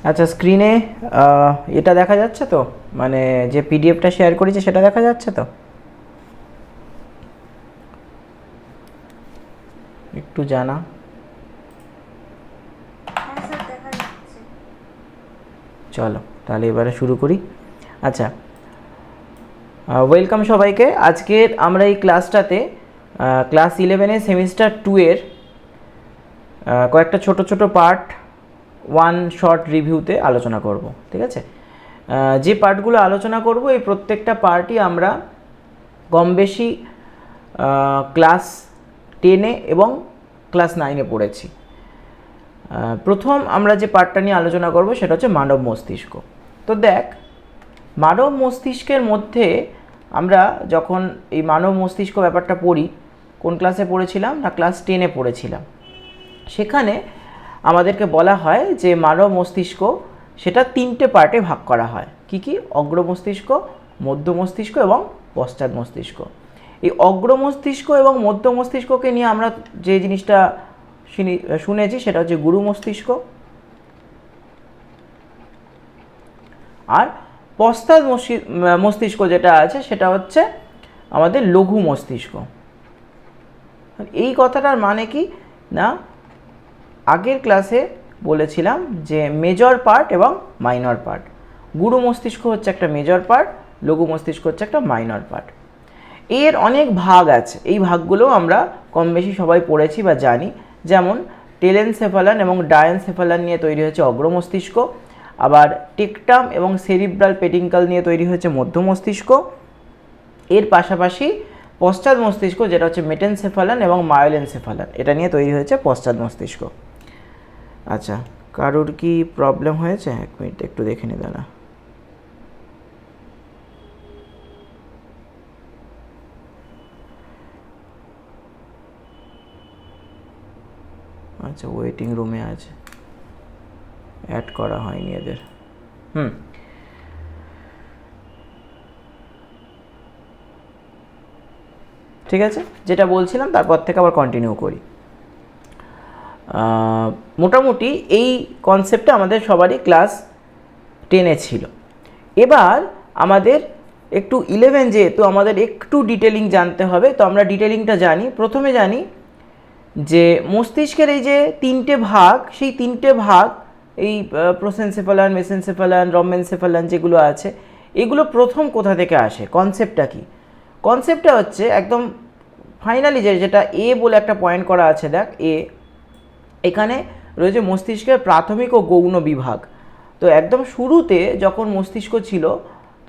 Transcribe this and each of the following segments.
আচ্ছা, স্ক্রিনে এটা দেখা যাচ্ছে তো, মানে যে পিডিএফটা শেয়ার করেছি সেটা দেখা যাচ্ছে তো? একটু জানা। চলো তাহলে এবারে শুরু করি। আচ্ছা, ওয়েলকাম সবাইকে। আজকের আমরা এই ক্লাসটাতে ক্লাস 11-এর সেমিস্টার 2 এর কয়েকটা ছোট ছোট পার্ট ওয়ান শর্ট রিভিউতে আলোচনা করব। ঠিক আছে, যে পার্টগুলো আলোচনা করব এই প্রত্যেকটা পার্টই আমরা কম বেশি ক্লাস 10-এ এবং ক্লাস 9-এ পড়েছি। প্রথম আমরা যে পার্টটা নিয়ে আলোচনা করব সেটা হচ্ছে মানব মস্তিষ্ক। তো দেখ, মানব মস্তিষ্কের মধ্যে আমরা যখন এই মানব মস্তিষ্ক ব্যাপারটা পড়ি, কোন ক্লাসে পড়েছিলাম না, ক্লাস 10-এ পড়েছিলাম। সেখানে আমাদেরকে বলা হয় যে মানব মস্তিষ্ক সেটা 3টে পার্টে ভাগ করা হয়। কি কি? অগ্র মস্তিষ্ক, মধ্য মস্তিষ্ক এবং পশ্চাৎ মস্তিষ্ক। এই অগ্র মস্তিষ্ক এবং মধ্য মস্তিষ্ককে নিয়ে আমরা যে জিনিসটা শুনেছি সেটা হচ্ছে গুরু মস্তিষ্ক, আর পশ্চাৎ মস্তিষ্ক যেটা আছে সেটা হচ্ছে আমাদের লঘু মস্তিষ্ক। এই কথাটার মানে কি না, আগের ক্লাসে বলেছিলাম যে মেজর পার্ট এবং মাইনর পার্ট। গুরু মস্তিষ্ক হচ্ছে একটা মেজর পার্ট, লঘু মস্তিষ্ক হচ্ছে একটা মাইনর পার্ট। এর অনেক ভাগ আছে, এই ভাগগুলো আমরা কম বেশি সবাই পড়েছি বা জানি। যেমন টেলেনসেফালান এবং ডায়েনসেফালান নিয়ে তৈরি হয়েছে অগ্র মস্তিষ্ক, আবার টেকটাম এবং সেরিব্রাল পেডিঙ্কাল নিয়ে তৈরি হয়েছে মধ্য মস্তিষ্ক। এর পাশাপাশি পশ্চাৎ মস্তিষ্ক যেটা হচ্ছে মেটেনসেফালান এবং মায়োলেনসেফালান, এটা নিয়ে তৈরি হয়েছে পশ্চাৎ মস্তিষ্ক। আচ্ছা, কারোর কি প্রবলেম হয়েছে? এক মিনিট একটু দেখে নি দাঁড়া। আচ্ছা, ওয়েটিং রুমে আছে, অ্যাড করা হয়নি এদের। ঠিক আছে, যেটা বলছিলাম তারপর থেকে আবার কন্টিনিউ করি। মোটামুটি এই কনসেপ্টটা আমাদের সবারই ক্লাস 10-এ ছিল। এবার আমাদের একটু 11 যেহেতু আমাদের একটু ডিটেলিং জানতে হবে, তো আমরা ডিটেলিংটা জানি। প্রথমে জানি যে মস্তিষ্কের এই যে 3টে ভাগ, সেই 3টে ভাগ এই প্রোসেনসেফালান, মেসেনসেফালান, রম্বেনসেফালান যেগুলো আছে, এগুলো প্রথম কোথা থেকে আসে, কনসেপ্টটা কি? কনসেপ্টটা হচ্ছে একদম ফাইনালি যেটা এ বলে একটা পয়েন্ট করা আছে, দেখ এখানে রয়েছে মস্তিষ্কের প্রাথমিক ও গৌণ বিভাগ। তো একদম শুরুতে যখন মস্তিষ্ক ছিল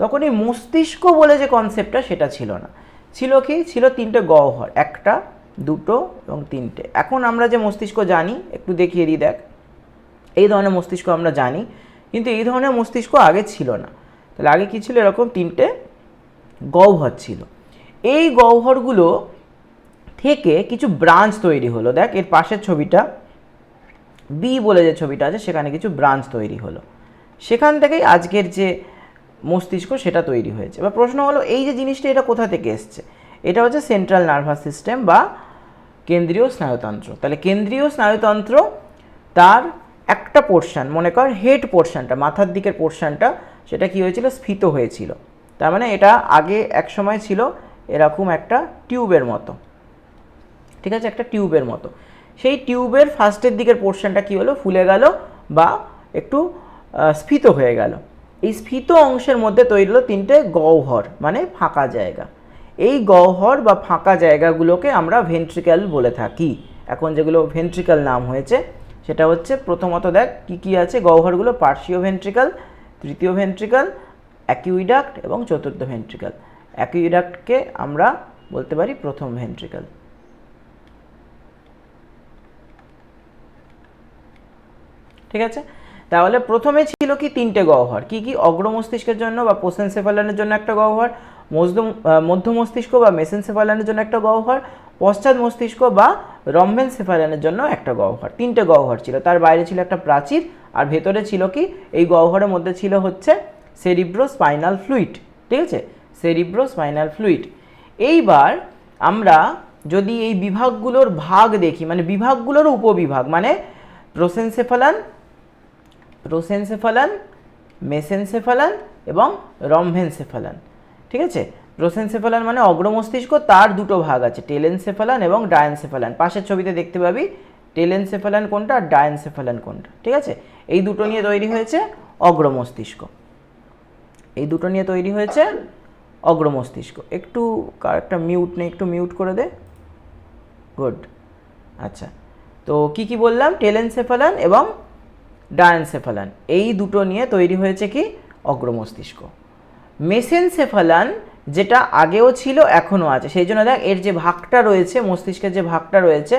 তখন এই মস্তিষ্ক বলে যে কনসেপ্টটা সেটা ছিল না, ছিল কি, ছিল 3টে গহ্বর, 1টা 2টো এবং 3টে। এখন আমরা যে মস্তিষ্ক জানি, একটু দেখিয়ে দিই, দেখ এই ধরনের মস্তিষ্ক আমরা জানি, কিন্তু এই ধরনের মস্তিষ্ক আগে ছিল না। তাহলে আগে কী ছিল? এরকম 3টে গহ্বর ছিল। এই গহ্বরগুলো থেকে কিছু ব্রাঞ্চ তৈরি হলো। দেখ এর পাশের ছবিটা, বি বলে যে ছবিটা আছে, সেখানে কিছু ব্রাঞ্চ তৈরি হলো। সেখান থেকেই আজকের যে মস্তিষ্ক সেটা তৈরি হয়েছে। এবার প্রশ্ন হলো, এই যে জিনিসটা এটা কোথা থেকে এসছে? এটা হচ্ছে সেন্ট্রাল নার্ভাস সিস্টেম বা কেন্দ্রীয় স্নায়ুতন্ত্র। তাহলে কেন্দ্রীয় স্নায়ুতন্ত্র তার একটা পোর্শন, মনে কর হেড পোর্শনটা, মাথার দিকের পোর্শনটা, সেটা কি হয়েছিল? স্ফীত হয়েছিল। তার মানে এটা আগে এক সময় ছিল এরকম একটা টিউবের মতো। ঠিক আছে, একটা টিউবের মতো। সেই টিউবের ফার্স্টের দিকের পোর্শনটা কি হলো? ফুলে গেল বা একটু স্ফীত হয়ে গেল। এই স্ফীত অংশের মধ্যে তৈরি হলো 3টে গহ্বর, মানে ফাঁকা জায়গা। এই গহ্বর বা ফাঁকা জায়গাগুলোকে আমরা ভেন্ট্রিক্যাল বলে থাকি। এখন যেগুলো ভেন্ট্রিক্যাল নাম হয়েছে সেটা হচ্ছে, প্রথমত দেখ কি কি আছে গহ্বরগুলো: পার্শ্বীয় ভেন্ট্রিক্যাল, তৃতীয় ভেন্ট্রিক্যাল, অ্যাকুইডাক্ট এবং চতুর্থ ভেন্ট্রিক্যাল। অ্যাকুইডাক্টকে আমরা বলতে পারি প্রথম ভেন্ট্রিক্যাল। ঠিক আছে, তাহলে প্রথমে ছিল কি 3টে গহ্বর। কি কি? অগ্র মস্তিষ্কের জন্য বা প্রোসেনসেফালানের জন্য একটা গহ্বর, মধ্য মস্তিষ্ক বা মেসেনসেফালানের জন্য একটা গহ্বর, পশ্চাৎ মস্তিষ্ক বা রম্বেনসেফালানের জন্য একটা গহ্বর। 3টে গহ্বর ছিল, তার বাইরে ছিল একটা প্রাচীর, আর ভেতরে ছিল কি, এই গহ্বরের মধ্যে ছিল হচ্ছে সেরিব্রোস্পাইনাল ফ্লুইড। ঠিক আছে, সেরিব্রোস্পাইনাল ফ্লুইড। এইবার আমরা যদি এই বিভাগগুলোর ভাগ দেখি, মানে বিভাগগুলোর উপবিভাগ, মানে প্রোসেনসেফালান, প্রোসেনসেফালান, মেসেনসেফালান এবং রম্ভেনসেফালান। ঠিক আছে, প্রোসেনসেফালান মানে অগ্রমস্তিষ্ক, তার দুটো ভাগ আছে, টেলেনসেফালান এবং ডায়েনসেফালান। পাশের ছবিতে দেখতে পাবি টেলেনসেফালান কোনটা আর ডায়েনসেফালান কোনটা। ঠিক আছে, এই দুটো নিয়ে তৈরি হয়েছে অগ্রমস্তিষ্ক, এই দুটো নিয়ে তৈরি হয়েছে অগ্রমস্তিষ্ক। একটু একটা মিউট নেই, একটু মিউট করে দে। গুড। আচ্ছা, তো কি কি বললাম? টেলেনসেফালান এবং ডায়েনসেফালান, এই দুটো নিয়ে তৈরি হয়েছে কি অগ্রমস্তিষ্ক। মেসেনসেফালান যেটা আগেও ছিল এখনও আছে, সেই জন্য দেখ এর যে ভাগটা রয়েছে, মস্তিষ্কের যে ভাগটা রয়েছে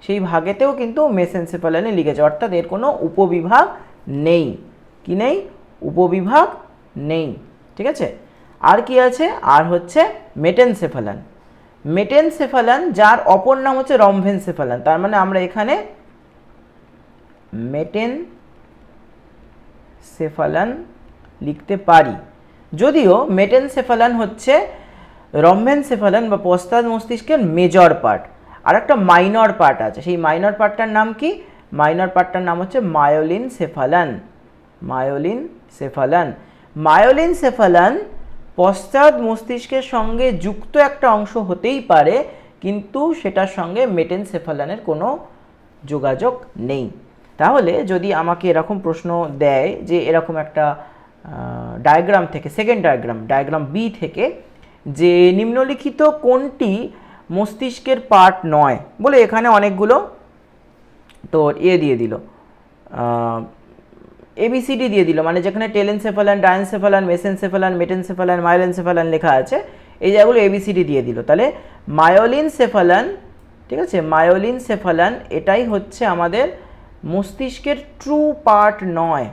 সেই ভাগেতেও কিন্তু মেসেনসেফালানে লিখেছে, অর্থাৎ এর কোনো উপবিভাগ নেই। কি নেই? উপবিভাগ নেই। ঠিক আছে, আর কি আছে? আর হচ্ছে মেটেনসেফালান। মেটেনসেফালান যার অপর নাম হচ্ছে রম্ভেনসেফালান, তার মানে আমরা এখানে মেটেনসেফালান লিখতে পারি। যদিও মেটেনসেফালান হচ্ছে রম্ভেনসেফালান বা পশ্চাৎ মস্তিষ্কের মেজর পার্ট, আর একটা মাইনর পার্ট আছে, সেই মাইনর পার্টটার নাম কি? মাইনর পার্টটার নাম হচ্ছে মায়োলিনসেফালান। মায়োলিনসেফালান, মায়োলিনসেফালান পশ্চাৎ মস্তিষ্কের সঙ্গে যুক্ত একটা অংশ হতেই পারে, কিন্তু সেটার সঙ্গে মেটেনসেফালানের কোনো যোগাযোগ নেই। তাহলে যদি আমাকে এরকম প্রশ্ন দেয় যে এরকম একটা ডায়াগ্রাম থেকে, সেকেন্ড ডায়াগ্রাম বি থেকে, যে নিম্নলিখিত কোনটি মস্তিষ্কের পার্ট নয়, বলে এখানে অনেকগুলো তোর দিয়ে দিল, এবিসিডি দিয়ে দিল, মানে যেখানে টেলেনসেফালান, ডায়েনসেফালান, মেসেনসেফালান, মেটেনসেফালান, মায়োলিনসেফালান লেখা আছে, এই জায়গাগুলো এবিসিডি দিয়ে দিল। তাহলে মায়োলিনসেফালান, ঠিক আছে, মায়োলিনসেফালান এটাই হচ্ছে আমাদের মস্তিষ্কের ট্রু পার্ট নয়।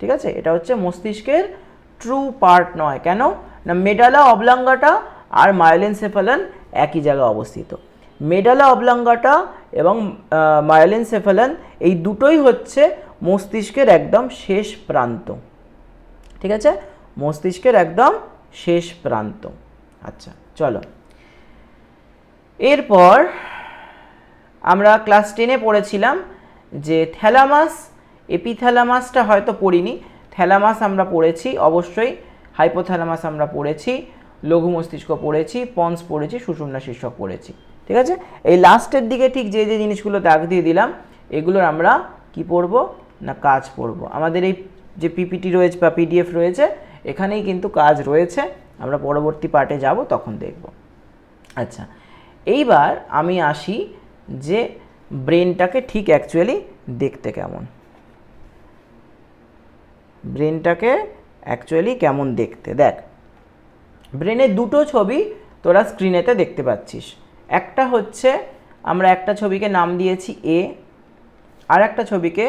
ঠিক আছে, এটা হচ্ছে মস্তিষ্কের ট্রু পার্ট নয়। কেন না? মেডালা অবলাঙ্গাটা আর মায়োলিনসেফালান একই জায়গায় অবস্থিত। মেডালা অবলাঙ্গাটা এবং মায়োলিনসেফালান এই দুটোই হচ্ছে মস্তিষ্কের একদম শেষ প্রান্ত। ঠিক আছে, মস্তিষ্কের একদম শেষ প্রান্ত। আচ্ছা চলো, এরপর আমরা ক্লাস 10-এ পড়েছিলাম যে থ্যালামাস, এপিথ্যালামাসটা হয়তো পড়িনি, থ্যালামাস আমরা পড়েছি অবশ্যই, হাইপোথ্যালামাস আমরা পড়েছি, লঘু মস্তিষ্ক পড়েছি, পন্স পড়েছি, সুষুম্না শীর্ষক পড়েছি। ঠিক আছে, এই লাস্টের দিকে ঠিক যে যে জিনিসগুলো দাগ দিয়ে দিলাম, এগুলোর আমরা কি পড়ব না কাজ পড়ব। আমাদের এই যে পিপিটি রয়েছে বা পিডিএফ রয়েছে, এখানেই কিন্তু কাজ রয়েছে, আমরা পরবর্তী পার্টে যাব তখন দেখব। আচ্ছা, এইবার আমি আসি যে ব্রেনটাকে ঠিক অ্যাকচুয়ালি দেখতে কেমন, ব্রেনটাকে অ্যাকচুয়ালি কেমন দেখতে। দেখ, ব্রেনের দুটো ছবি তোরা স্ক্রিনেতে দেখতে পাচ্ছিস। একটা হচ্ছে আমরা একটা ছবিকে নাম দিয়েছি এ, আর একটা ছবিকে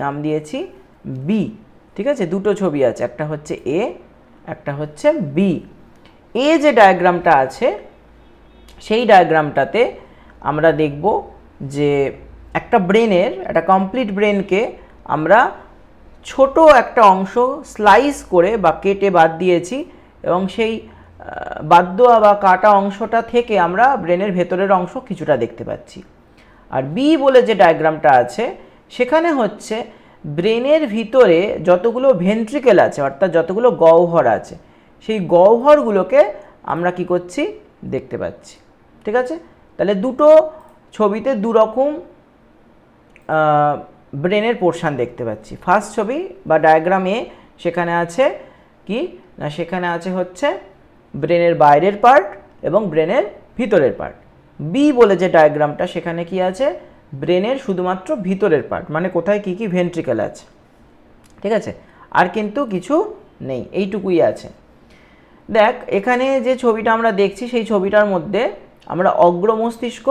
নাম দিয়েছি বি। ঠিক আছে, দুটো ছবি আছে, একটা হচ্ছে এ, একটা হচ্ছে বি। এ যে ডায়াগ্রামটা আছে সেই ডায়াগ্রামটাতে আমরা দেখব যে একটা ব্রেনের, একটা কমপ্লিট ব্রেনকে আমরা ছোট একটা অংশ স্লাইস করে বা কেটে বাদ দিয়েছি, এবং সেই বাদ দেওয়া বা কাটা অংশটা থেকে আমরা ব্রেনের ভেতরের অংশ কিছুটা দেখতে পাচ্ছি। আর বি বলে যে ডায়াগ্রামটা আছে সেখানে হচ্ছে ব্রেনের ভিতরে যতগুলো ভেন্ট্রিকেল আছে, অর্থাৎ যতগুলো গহ্বর আছে, সেই গহ্বরগুলোকে আমরা কি করছি দেখতে পাচ্ছি। ঠিক আছে, তাহলে দুটো ছবিতে দুরকম ব্রেনের পোর্শান দেখতে পাচ্ছি। ফার্স্ট ছবি বা ডায়াগ্রাম এ, সেখানে আছে কি না, সেখানে আছে হচ্ছে ব্রেনের বাইরের পার্ট এবং ব্রেনের ভিতরের পার্ট। বি বলে যে ডায়াগ্রামটা, সেখানে কি আছে, ব্রেনের শুধুমাত্র ভিতরের পার্ট, মানে কোথায় কি কি ভেন্ট্রিকেল আছে। ঠিক আছে, আর কিন্তু কিছু নেই, এইটুকুই আছে। দেখ, এখানে যে ছবিটা আমরা দেখছি সেই ছবিটার মধ্যে আমরা অগ্র মস্তিষ্ক,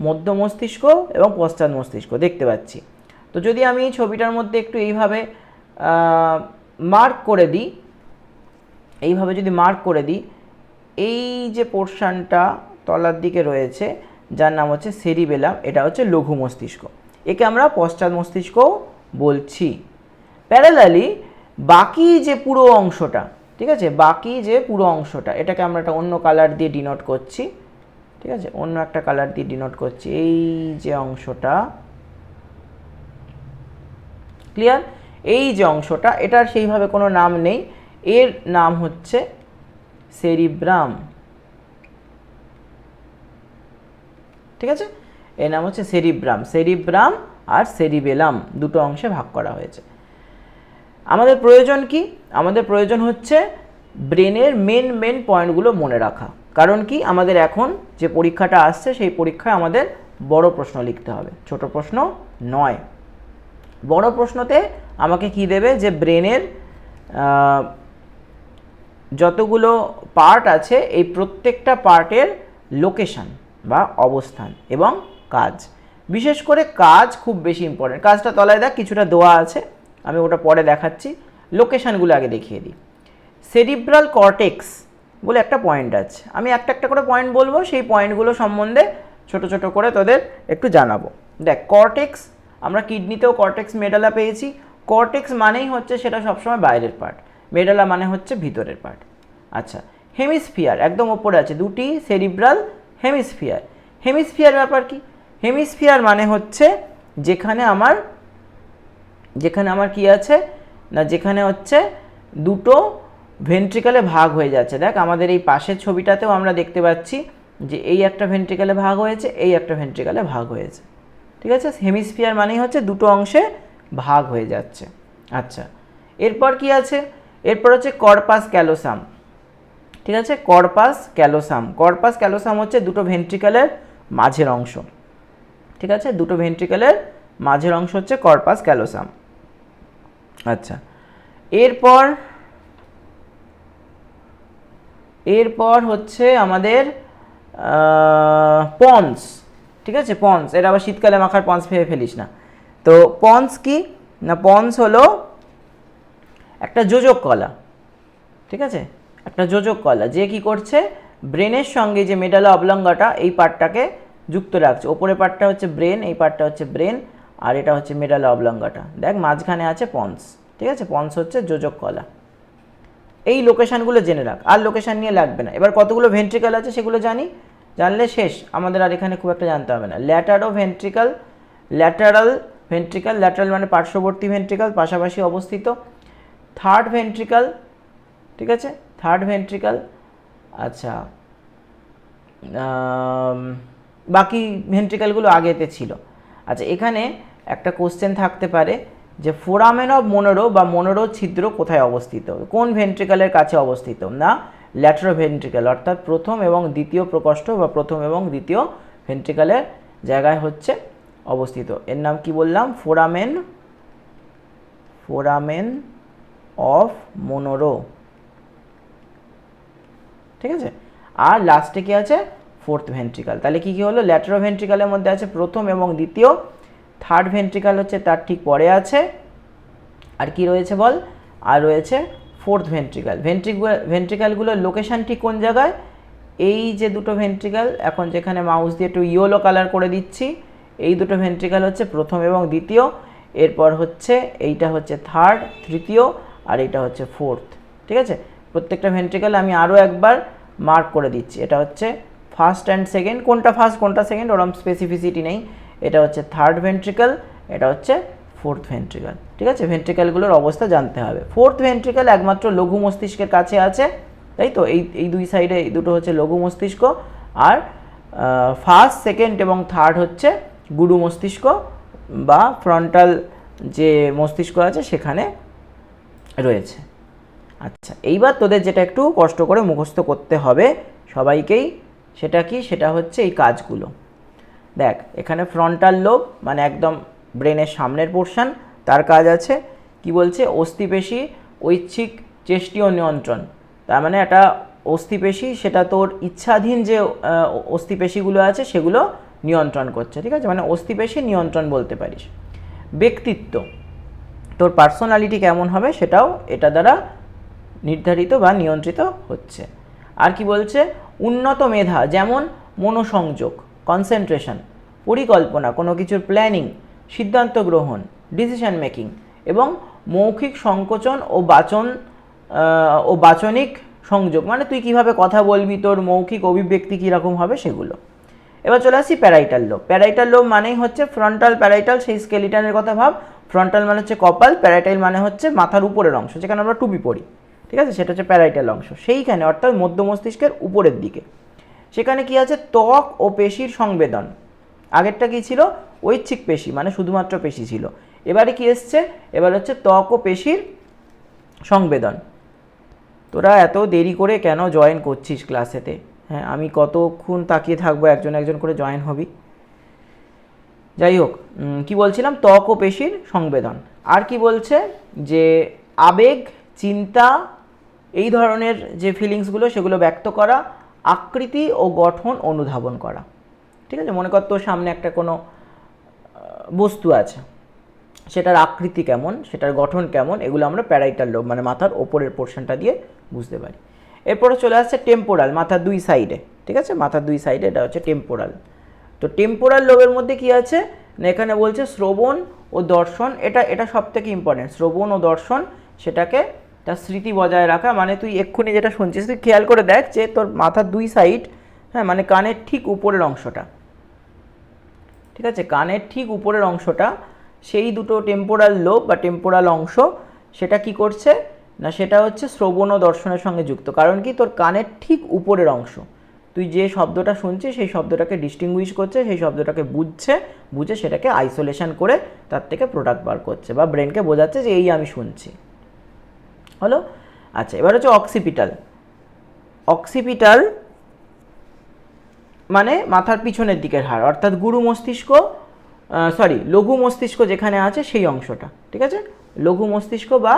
মধ্য মস্তিষ্ক এবং পশ্চাৎ মস্তিষ্ক দেখতে পাচ্ছি। তো যদি আমি এই ছবিটার মধ্যে একটু এইভাবে মার্ক করে দিই, এইভাবে যদি মার্ক করে দিই, এই যে পোর্শনটা তলার দিকে রয়েছে যার নাম হচ্ছে সেরিবেলাম, এটা হচ্ছে লঘু মস্তিষ্ক, একে আমরা পশ্চাৎ মস্তিষ্কও বলছি। প্যারালালি বাকি যে পুরো অংশটা, ঠিক আছে, বাকি যে পুরো অংশটা, এটাকে আমরা একটা অন্য কালার দিয়ে ডিনোট করছি। ঠিক আছে, অন্য একটা কালার দিয়ে ডিনোট করছি। এই যে অংশটা, ক্লিয়ার, এই যে অংশটা, এটার সেইভাবে কোনো নাম নেই, এর নাম হচ্ছে সেরিব্রাম। ঠিক আছে, এর নাম হচ্ছে সেরিব্রাম। সেরিব্রাম আর সেরিবেলাম দুটো অংশে ভাগ করা হয়েছে। আমাদের প্রয়োজন কি? আমাদের প্রয়োজন হচ্ছে ব্রেনের মেন পয়েন্টগুলো মনে রাখা। কারণ কি, আমাদের এখন যে পরীক্ষাটা আসছে সেই পরীক্ষায় আমাদের বড় প্রশ্ন লিখতে হবে, ছোট প্রশ্ন নয়। বড় প্রশ্নতে আমাকে কি দেবে, যে ব্রেনের যতগুলো পার্ট আছে এই প্রত্যেকটা পার্টের লোকেশান বা অবস্থান এবং কাজ। বিশেষ করে কাজ খুব বেশি ইম্পর্টেন্ট। কাজটা তলায় দেখ কিছুটা দেওয়া আছে, আমি ওটা পরে দেখাচ্ছি। লোকেশানগুলো আগে দেখিয়ে দিই। সেরিব্রাল কর্টেক্স বলে একটা পয়েন্ট আছে, আমি একটা একটা করে পয়েন্ট বলবো, সেই পয়েন্টগুলো সম্বন্ধে ছোট ছোট করে তোদের একটু জানাবো। দেখ, কর্টেক্স, আমরা কিডনিতেও কর্টেক্স মেডালা পেয়েছি। কর্টেক্স মানেই হচ্ছে সেটা সবসময় বাইরের পার্ট, মেডালা মানে হচ্ছে ভিতরের পার্ট। আচ্ছা, হেমিস্ফিয়ার একদম ওপরে আছে, দুটি সেরিব্রাল হেমিস্ফিয়ার। হেমিস্ফিয়ার ব্যাপার কি? হেমিস্ফিয়ার মানে হচ্ছে যেখানে আমার কি আছে না, যেখানে হচ্ছে দুটো ভেন্ট্রিকালে ভাগ হয়ে যাচ্ছে। দেখ, আমাদের এই পাশের ছবিটাতেও আমরা দেখতে পাচ্ছি যে এই একটা ভেন্ট্রিকালে ভাগ হয়েছে, এই একটা ভেন্ট্রিকালে ভাগ হয়েছে। ঠিক আছে, হেমিস্ফিয়ার মানেই হচ্ছে দুটো অংশে ভাগ হয়ে যাচ্ছে। আচ্ছা, এরপর কি আছে? এরপর হচ্ছে কর্পাস ক্যালোসাম। ঠিক আছে, কর্পাস ক্যালোসাম। কর্পাস ক্যালোসাম হচ্ছে দুটো ভেন্ট্রিকালের মাঝের অংশ। ঠিক আছে, দুটো ভেন্ট্রিকালের মাঝের অংশ হচ্ছে কর্পাস ক্যালোসাম। আচ্ছা, এরপর হচ্ছে আমাদের পন্স। ঠিক আছে, পন্স, এটা আবার শীতকালে মাখার পন্স ভেবে ফেলিস না। তো পন্স কি না, পন্স হলো একটা যোজক কলা। ঠিক আছে, একটা যোজক কলা, যে কি করছে, ব্রেনের সঙ্গে যে মেডালা অবলঙ্গাটা এই পার্টটাকে যুক্ত রাখছে। ওপরের পার্টটা হচ্ছে ব্রেন, এই পার্টটা হচ্ছে ব্রেন, আর এটা হচ্ছে মেডালা অবলঙ্গাটা। দেখ, মাঝখানে আছে পন্স। ঠিক আছে, পন্স হচ্ছে যোজক কলা। এই লোকেশানগুলো জেনে রাখ, আর লোকেশান নিয়ে লাগবে না। এবার কতগুলো ভেন্ট্রিকাল আছে সেগুলো জানলে শেষ, আমাদের আর এখানে খুব একটা জানতে হবে না। ল্যাটারাল ভেন্ট্রিকাল, ল্যাটারাল মানে পার্শ্ববর্তী ভেন্ট্রিকাল, পাশাপাশি অবস্থিত। থার্ড ভেন্ট্রিকাল, ঠিক আছে, থার্ড ভেন্ট্রিকাল। আচ্ছা, বাকি ভেন্ট্রিকালগুলো আগেতে ছিল। আচ্ছা, এখানে একটা কোশ্চেন থাকতে পারে যে ফোরামেন অফ মোনোরো বা মোনোরো ছিদ্র কোথায় অবস্থিত, কোন ভেন্ট্রিকালের কাছে অবস্থিত? না, ল্যাটেরো ভেন্ট্রিকাল, অর্থাৎ প্রথম এবং দ্বিতীয় প্রকোষ্ঠ বা প্রথম এবং দ্বিতীয় ভেন্ট্রিকালের জায়গায় হচ্ছে অবস্থিত। এর নাম কি বললাম? Foramen of Monro. ঠিক আছে, আর লাস্টে কি আছে? Fourth ventricle. তাহলে কি কি হলো? ল্যাটেরো ভেন্ট্রিকালের মধ্যে আছে প্রথম এবং দ্বিতীয়, থার্ড ভেন্ট্রিকাল হচ্ছে তার ঠিক পরে আছে, আর কি রয়েছে বল? আর রয়েছে ফোর্থ ভেন্ট্রিকাল। ভেন্ট্রিকালগুলোর লোকেশান ঠিক কোন জায়গায়? এই যে দুটো ভেন্ট্রিকাল, এখন যেখানে মাউস দিয়ে একটু ইয়েলো কালার করে দিচ্ছি, এই দুটো ভেন্ট্রিকাল হচ্ছে প্রথম এবং দ্বিতীয়, এরপর হচ্ছে এইটা হচ্ছে থার্ড, তৃতীয়, আর এইটা হচ্ছে ফোর্থ। ঠিক আছে, প্রত্যেকটা ভেন্ট্রিকাল আমি আরও একবার মার্ক করে দিচ্ছি। এটা হচ্ছে ফার্স্ট অ্যান্ড সেকেন্ড, কোনটা ফার্স্ট কোনটা সেকেন্ড ওরকম স্পেসিফিসিটি নেই। এটা হচ্ছে থার্ড ভেন্ট্রিকাল, এটা হচ্ছে ফোর্থ ভেন্ট্রিকাল। ঠিক আছে, ভেন্ট্রিকালগুলোর অবস্থা জানতে হবে। ফোর্থ ভেন্ট্রিকাল একমাত্র লঘু মস্তিষ্কের কাছে আছে, তাই তো, এই দুই সাইডে এই দুটো হচ্ছে লঘু মস্তিষ্ক, আর ফার্স্ট, সেকেন্ড এবং থার্ড হচ্ছে গুরু মস্তিষ্ক বা ফ্রন্টাল যে মস্তিষ্ক আছে সেখানে রয়েছে। আচ্ছা, এইবার তোদের যেটা একটু কষ্ট করে মুখস্থ করতে হবে সবাইকেই, সেটা কি? সেটা হচ্ছে এই কাজগুলো। দেখ, এখানে ফ্রন্টাল লোব মানে একদম ব্রেনের সামনের পোর্শন, তার কাজ আছে কি বলছে? অস্থিপেশি ঐচ্ছিক চেষ্টীয় নিয়ন্ত্রণ। তার মানে একটা অস্থিপেশি, সেটা তোর ইচ্ছাধীন যে অস্থিপেশিগুলো আছে সেগুলো নিয়ন্ত্রণ করছে। ঠিক আছে, মানে অস্থিপেশি নিয়ন্ত্রণ বলতে পারিস। ব্যক্তিত্ব, তোর পার্সোনালিটি কেমন হবে সেটাও এটা দ্বারা নির্ধারিত বা নিয়ন্ত্রিত হচ্ছে। আর কি বলছে? উন্নত মেধা, যেমন মনোসংযোগ, কনসেন্ট্রেশন, পরিকল্পনা, কোনো কিছুর প্ল্যানিং, সিদ্ধান্ত গ্রহণ, ডিসিশন মেকিং, এবং মৌখিক সংকোচন ও বাচনিক সংযোগ, মানে তুই কিভাবে কথা বলবি, তোর মৌখিক অভিব্যক্তি কীরকম হবে সেগুলো। এবার চলে আসি প্যারাইটাল লোব। প্যারাইটাল লোব মানেই হচ্ছে ফ্রন্টাল প্যারাইটাল, সেই স্কেলিটনের কথা ভাব। ফ্রন্টাল মানে হচ্ছে কপাল, প্যারাটাইল মানে হচ্ছে মাথার উপরের অংশ, যেখানে আমরা টুপি পরি, ঠিক আছে, সেটা হচ্ছে প্যারাইটাল অংশ, সেইখানে অর্থাৎ মধ্য মস্তিষ্কের উপরের দিকে। সেখানে কি আছে, ত্বক ও পেশির সংবেদন। আগেরটা কি ছিল, ঐচ্ছিক পেশি মানে শুধুমাত্র পেশি ছিল, এবারে কি এসছে, এবার হচ্ছে ত্বক ও পেশির সংবেদন। তোরা এত দেরি করে কেন জয়েন করছিস ক্লাসেতে? হ্যাঁ, আমি কতক্ষণ তাকিয়ে থাকবো, একজন একজন করে জয়েন হবি। যাই হোক, কি বলছিলাম, ত্বক ও পেশির সংবেদন। আর কি বলছে, যে আবেগ, চিন্তা, এই ধরনের যে ফিলিংসগুলো সেগুলো ব্যক্ত করা, আকৃতি ও গঠন অনুধাবন করা। ঠিক আছে, মনে কর তোর সামনে একটা কোনো বস্তু আছে, সেটার আকৃতি কেমন, সেটার গঠন কেমন, এগুলো আমরা প্যারাইটাল লোব মানে মাথার ওপরের পোর্শনটা দিয়ে বুঝতে পারি। এরপরে চলে আসছে টেম্পোরাল, মাথার দুই সাইডে, ঠিক আছে, মাথার দুই সাইডে, এটা হচ্ছে টেম্পোরাল। তো টেম্পোরাল লোবের মধ্যে কি আছে না, এখানে বলছে শ্রবণ ও দর্শন, এটা সব থেকে ইম্পর্টেন্ট, শ্রবণ ও দর্শন, সেটাকে তার স্মৃতি বজায় রাখা। মানে তুই এক্ষুনি যেটা শুনছিস, তুই খেয়াল করে দেখ যে তোর মাথার দুই সাইড, হ্যাঁ, মানে কানের ঠিক উপরের অংশটা, ঠিক আছে, কানের ঠিক উপরের অংশটা, সেই দুটো টেম্পোরাল লোব বা টেম্পোরাল অংশ, সেটা কি করছে না, সেটা হচ্ছে শ্রবণ ও দর্শনের সঙ্গে যুক্ত। কারণ কি, তোর কানের ঠিক উপরের অংশ, তুই যে শব্দটা শুনছিস সেই শব্দটাকে ডিস্টিংগুইশ করছে, সেই শব্দটাকে বুঝে সেটাকে আইসোলেশন করে তার থেকে প্রোডাক্ট বার করছে, বা ব্রেনকে বোঝাচ্ছে যে এই আমি শুনছি। হলো? আচ্ছা, এবার হচ্ছে অক্সিপিটাল। অক্সিপিটাল মানে মাথার পিছনের দিকের হাড়, অর্থাৎ গুরু মস্তিষ্ক, লঘু মস্তিষ্ক যেখানে আছে সেই অংশটা, ঠিক আছে, লঘু মস্তিষ্ক বা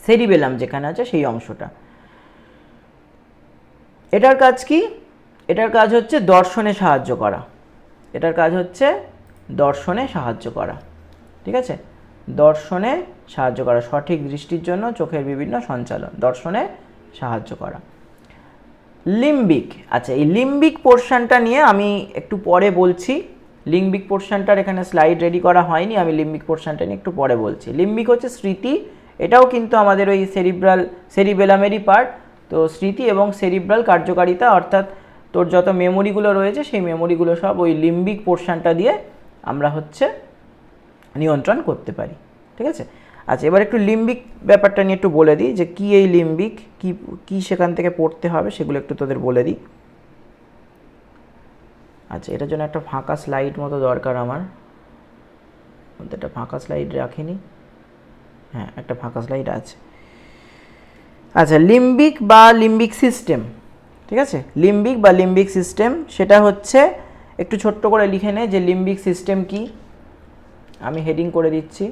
সেরিবেলাম যেখানে আছে সেই অংশটা। এটার কাজ কি, এটার কাজ হচ্ছে দর্শনে সাহায্য করা, এটার কাজ হচ্ছে দর্শনে সাহায্য করা, ঠিক আছে, দর্শনে সাহায্য করা, সঠিক দৃষ্টির জন্য চোখের বিভিন্ন সঞ্চালন, দর্শনে সাহায্য করা। লিম্বিক, আচ্ছা, এই লিম্বিক পোর্শনটা নিয়ে আমি একটু পরে বলছি, লিম্বিক পোর্শনটার এখানে স্লাইড রেডি করা হয়নি, আমি লিম্বিক পোর্শনটা নিয়ে একটু পরে বলছি। লিম্বিক হচ্ছে স্মৃতি, এটাও কিন্তু আমাদের ওই সেরিবেলামেরই পার্ট। তো স্মৃতি এবং সেরিব্রাল কার্যকারিতা, অর্থাৎ তোর যত মেমোরিগুলো রয়েছে সেই মেমোরিগুলো সব ওই লিম্বিক পোর্শনটা দিয়ে আমরা হচ্ছে নিয়ন্ত্রণ করতে পারি, ঠিক আছে। আচ্ছা, এবার একটু লিম্বিক ব্যাপারটা নিয়ে একটু বলে দিই, যে কী এই লিম্বিক, কী সেখান থেকে পড়তে হবে সেগুলো একটু তোদের বলে দিই। আচ্ছা, এটার জন্য একটা ফাঁকা স্লাইড মতো দরকার আমার, একটা ফাঁকা স্লাইড রাখিনি, হ্যাঁ, একটা ফাঁকা স্লাইড আছে। আচ্ছা, লিম্বিক বা লিম্বিক সিস্টেম, ঠিক আছে, লিম্বিক বা লিম্বিক সিস্টেম, সেটা হচ্ছে একটু ছোট্ট করে লিখে নে যে লিম্বিক সিস্টেম কি, আমি হেডিং করে দিচ্ছি।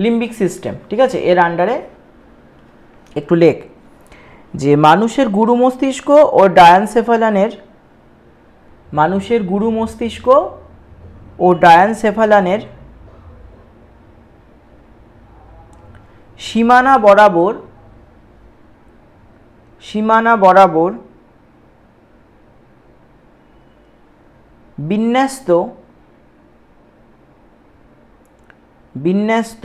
লিম্বিক সিস্টেম, ঠিক আছে, এর আন্ডারে একটু লেখ যে মানুষের গুরু মস্তিষ্ক ও ডায়ানসেফালানের সীমানা বরাবর বিন্যস্ত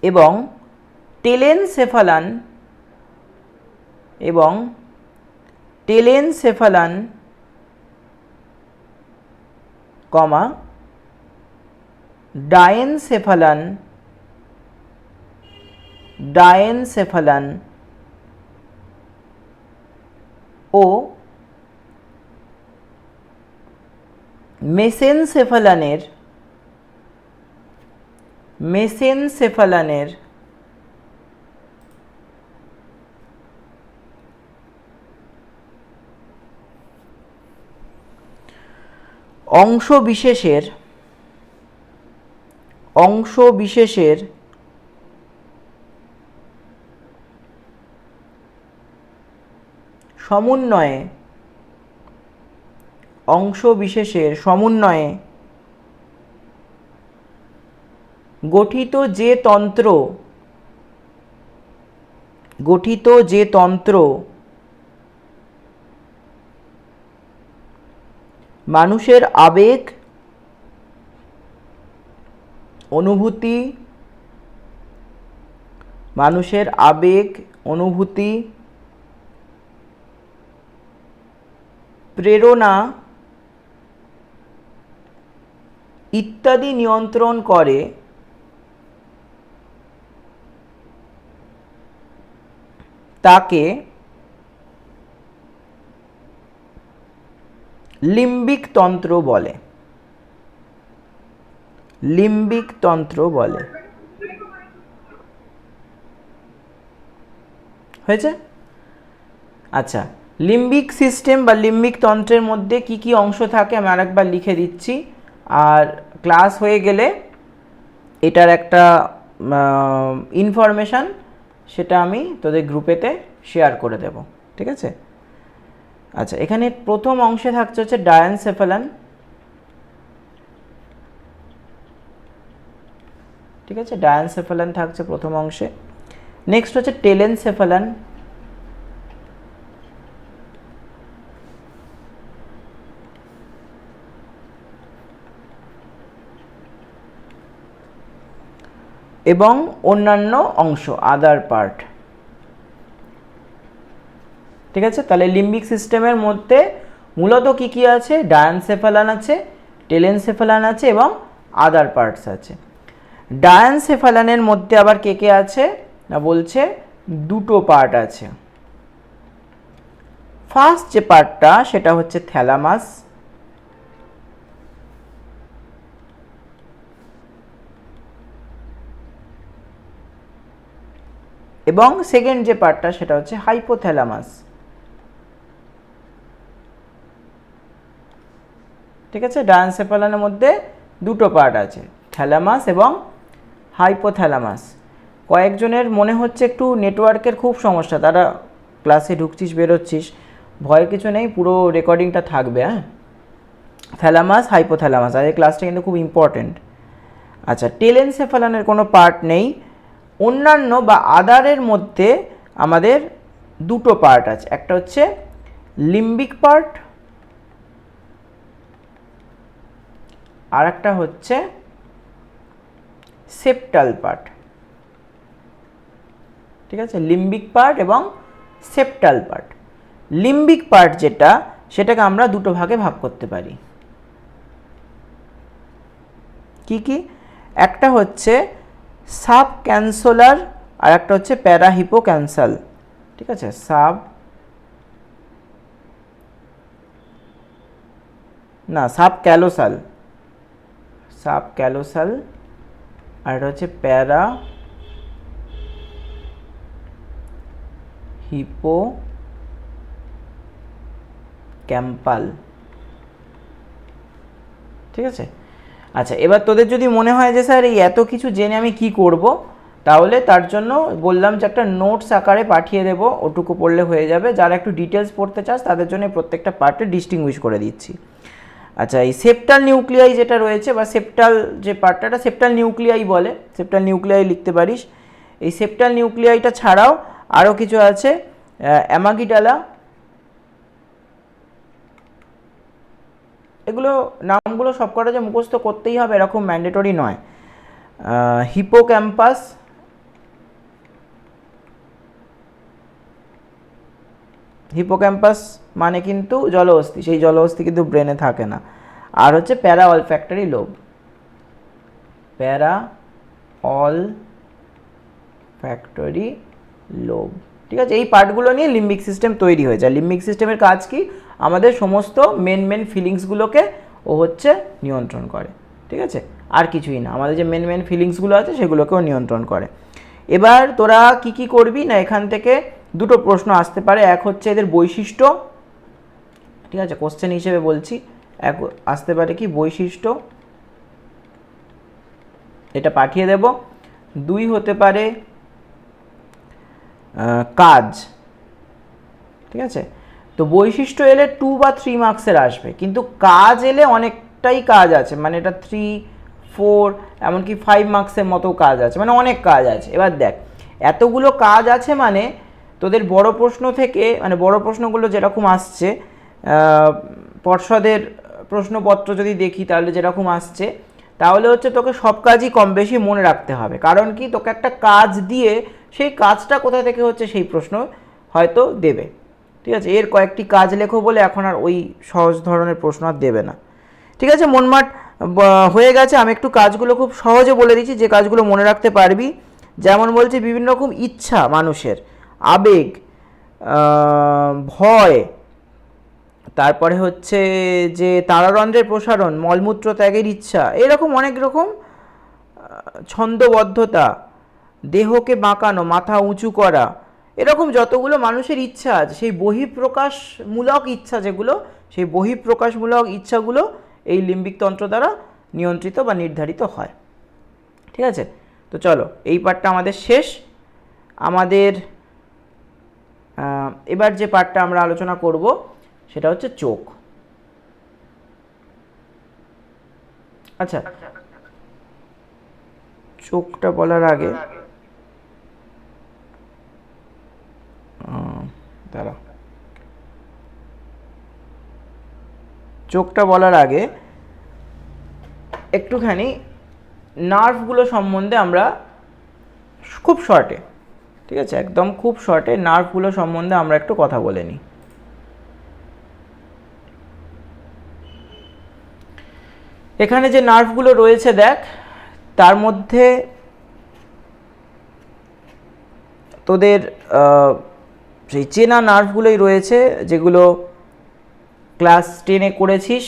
এবং টেলেনসেফালান কমা ডায়েনসেফালান ও মেসেনসেফালানের অংশবিশেষের সমন্বয়ে গঠিত যে তন্ত্র মানুষের আবেগ, অনুভূতি প্রেরণা ইত্যাদি নিয়ন্ত্রণ করে তাকে লিম্বিক তন্ত্র বলে। লিম্বিক তন্ত্র বলে। হয়েছে? আচ্ছা, লিম্বিক সিস্টেম বা লিম্বিক তন্ত্রের মধ্যে কি কি অংশ থাকে আমি আরেকবার লিখে দিচ্ছি, আর ক্লাস হয়ে গেলে এটার একটা ইনফরমেশান সেটা আমি তোদের গ্রুপেতে শেয়ার করে দেব, ঠিক আছে? আচ্ছা, এখানে প্রথম অংশে থাকছে হচ্ছে ডায়ানসেফালান, ঠিক আছে? ডায়ানসেফালান থাকছে প্রথম অংশে। নেক্সট হচ্ছে টেলেনসেফালান, এবং অন্যান্য অংশ আদার পার্ট, ঠিক আছে? তাহলে লিম্বিক সিস্টেমের মধ্যে মূলত কি কি আছে? ডায়ানসেফালান আছে, টেলেনসেফালান আছে এবং আদার পার্টস আছে। ডায়ানসেফালানের মধ্যে আবার কে কে আছে না বলছে দুটো পার্ট আছে। ফার্স্ট যে পার্টটা সেটা হচ্ছে থ্যালামাস, এবং সেকেন্ড যে পার্টটা সেটা হচ্ছে হাইপোথ্যালামাস, ঠিক আছে? ডায়ানসেফালানের মধ্যে দুটো পার্ট আছে, থ্যালামাস এবং হাইপোথ্যালামাস। কয়েকজনের মনে হচ্ছে একটু নেটওয়ার্কের খুব সমস্যা, তারা ক্লাসে ঢুকছিস বেরোচ্ছিস, ভয়ের কিছু নেই, পুরো রেকর্ডিংটা থাকবে। হ্যাঁ, থ্যালামাস হাইপোথ্যালামাস, আর এই ক্লাসটা কিন্তু খুব ইম্পর্টেন্ট। আচ্ছা, টেলেনসেফালানের কোনো পার্ট নেই। অন্যান্য বা আদারের মধ্যে আমাদের দুটো পার্ট আছে, একটা হচ্ছে লিম্বিক পার্ট আর একটা হচ্ছে সেপ্টাল পার্ট, ঠিক আছে? লিম্বিক পার্ট এবং সেপ্টাল পার্ট। লিম্বিক পার্ট যেটা সেটাকে আমরা দুটো ভাগে ভাগ করতে পারি। কি কি? একটা হচ্ছে সাব ক্যানসোলার আর একটা হচ্ছে প্যারাহিপোক্যানসাল, ঠিক আছে? সাব ক্যালোসাল, সাব ক্যালোসাল আর এটা হচ্ছে প্যারা হিপোক্যাম্পাল, ঠিক আছে? আচ্ছা, এবার তোদের যদি মনে হয় যে স্যার এই এত কিছু জেনে আমি কি করব, তাহলে তার জন্য বললাম যে একটা নোটস আকারে পাঠিয়ে দেবো, ওটুকু পড়লে হয়ে যাবে। যারা একটু ডিটেলস পড়তে চাস তাদের জন্য প্রত্যেকটা পার্টে ডিস্টিংগুইশ করে দিচ্ছি। আচ্ছা, এই সেপ্টাল নিউক্লিয়াই যেটা রয়েছে বা সেপ্টাল যে পার্টটা সেপ্টাল নিউক্লিয়াই বলে, সেপ্টাল নিউক্লিয়াই লিখতে পারিস। এই সেপ্টাল নিউক্লিয়াইটা ছাড়াও আরও কিছু আছে, অ্যামাগিডালা, এগুলো নামগুলো সবকটা যে মুখস্থ করতেই হবে এরকম ম্যান্ডেটরি নয়। হিপোক্যাম্পাস, হিপোক্যাম্পাস মানে কিন্তু জলহস্তী, সেই জলহস্তী কিন্তু ব্রেনে থাকে না। আর হচ্ছে প্যারা অলফ্যাক্টরি লোব, প্যারা অলফ্যাক্টরি লোব, ঠিক আছে? এই পার্টগুলো নিয়ে লিম্বিক সিস্টেম তৈরি হয়ে যায়। লিম্বিক সিস্টেমের কাজ কি? আমাদের সমস্ত মেন ফিলিংসগুলোকে ও হচ্ছে নিয়ন্ত্রণ করে, ঠিক আছে? আর কিছুই না, আমাদের যে মেন ফিলিংসগুলো আছে সেগুলোকেও নিয়ন্ত্রণ করে। এবার তোরা কি কি করবি না, এখান থেকে দুটো প্রশ্ন আসতে পারে। এক হচ্ছে এদের বৈশিষ্ট্য, ঠিক আছে? কোশ্চেন হিসেবে বলছি, এক আসতে পারে কি বৈশিষ্ট্য, এটা পাঠিয়ে দেব। দুই হতে পারে কাজ, ঠিক আছে? তো বৈশিষ্ট্য এলে 2 বা 3 মার্কসের আসবে, কিন্তু কাজ এলে অনেকটাই কাজ আছে, মানে এটা 3, 4 এমনকি 5 মার্কসের মতো কাজ আছে, মানে অনেক কাজ আছে। এবার দেখ, এতগুলো কাজ আছে মানে তোদের বড় প্রশ্ন থেকে, মানে বড় প্রশ্নগুলো যেরকম আসছে, পর্ষদের প্রশ্নপত্র যদি দেখি তাহলে যেরকম আসছে, তাহলে হচ্ছে তোকে সব কাজই কম বেশি মনে রাখতে হবে। কারণ কি, তোকে একটা কাজ দিয়ে সেই কাজটা কোথা থেকে হচ্ছে সেই প্রশ্ন হয়তো দেবে, ঠিক ঠিক আছে, এর কয়েকটি কাজ লেখো বলে এখন আর ওই সহজ ধরনের প্রশ্ন আর দেবে না। ঠিক আছে, মনমাট হয়ে গেছে। আমি একটু কাজগুলো খুব সহজে বলে দিচ্ছি, যে কাজগুলো মনে রাখতে পারবি। যেমন বলছে বিভিন্ন রকম ইচ্ছা মানুষের, আবেগ, ভয়, তারপরে হচ্ছে যে তারারন্ধ্রের প্রসারণ, মলমূত্র ত্যাগের ইচ্ছা, এরকম অনেক রকম ছন্দবদ্ধতা, দেহকে বাঁকানো, মাথা উঁচু করা, এরকম যতগুলো মানুষের ইচ্ছা আছে, সেই বহিঃপ্রকাশমূলক ইচ্ছা যেগুলো, সেই বহিঃপ্রকাশমূলক ইচ্ছাগুলো এই লিম্বিক তন্ত্র দ্বারা নিয়ন্ত্রিত বা নির্ধারিত হয়। ঠিক আছে, তো চলো এই পার্টটা আমাদের শেষ। আমাদের এবার যে পার্টটা আমরা আলোচনা করব সেটা হচ্ছে চোখ। আচ্ছা, চোখটা বলার আগে দাঁড়া, চোখটা বলার আগে একটুখানি নার্ভগুলো সম্বন্ধে আমরা খুব শর্টে, ঠিক আছে, একদম খুব শর্টে নার্ভগুলো সম্বন্ধে আমরা একটু কথা বলে নিই। এখানে যে নার্ভগুলো রয়েছে দেখ, তার মধ্যে তোদের সেই চেনা নার্ভগুলোই রয়েছে যেগুলো ক্লাস 10-এ করেছিস।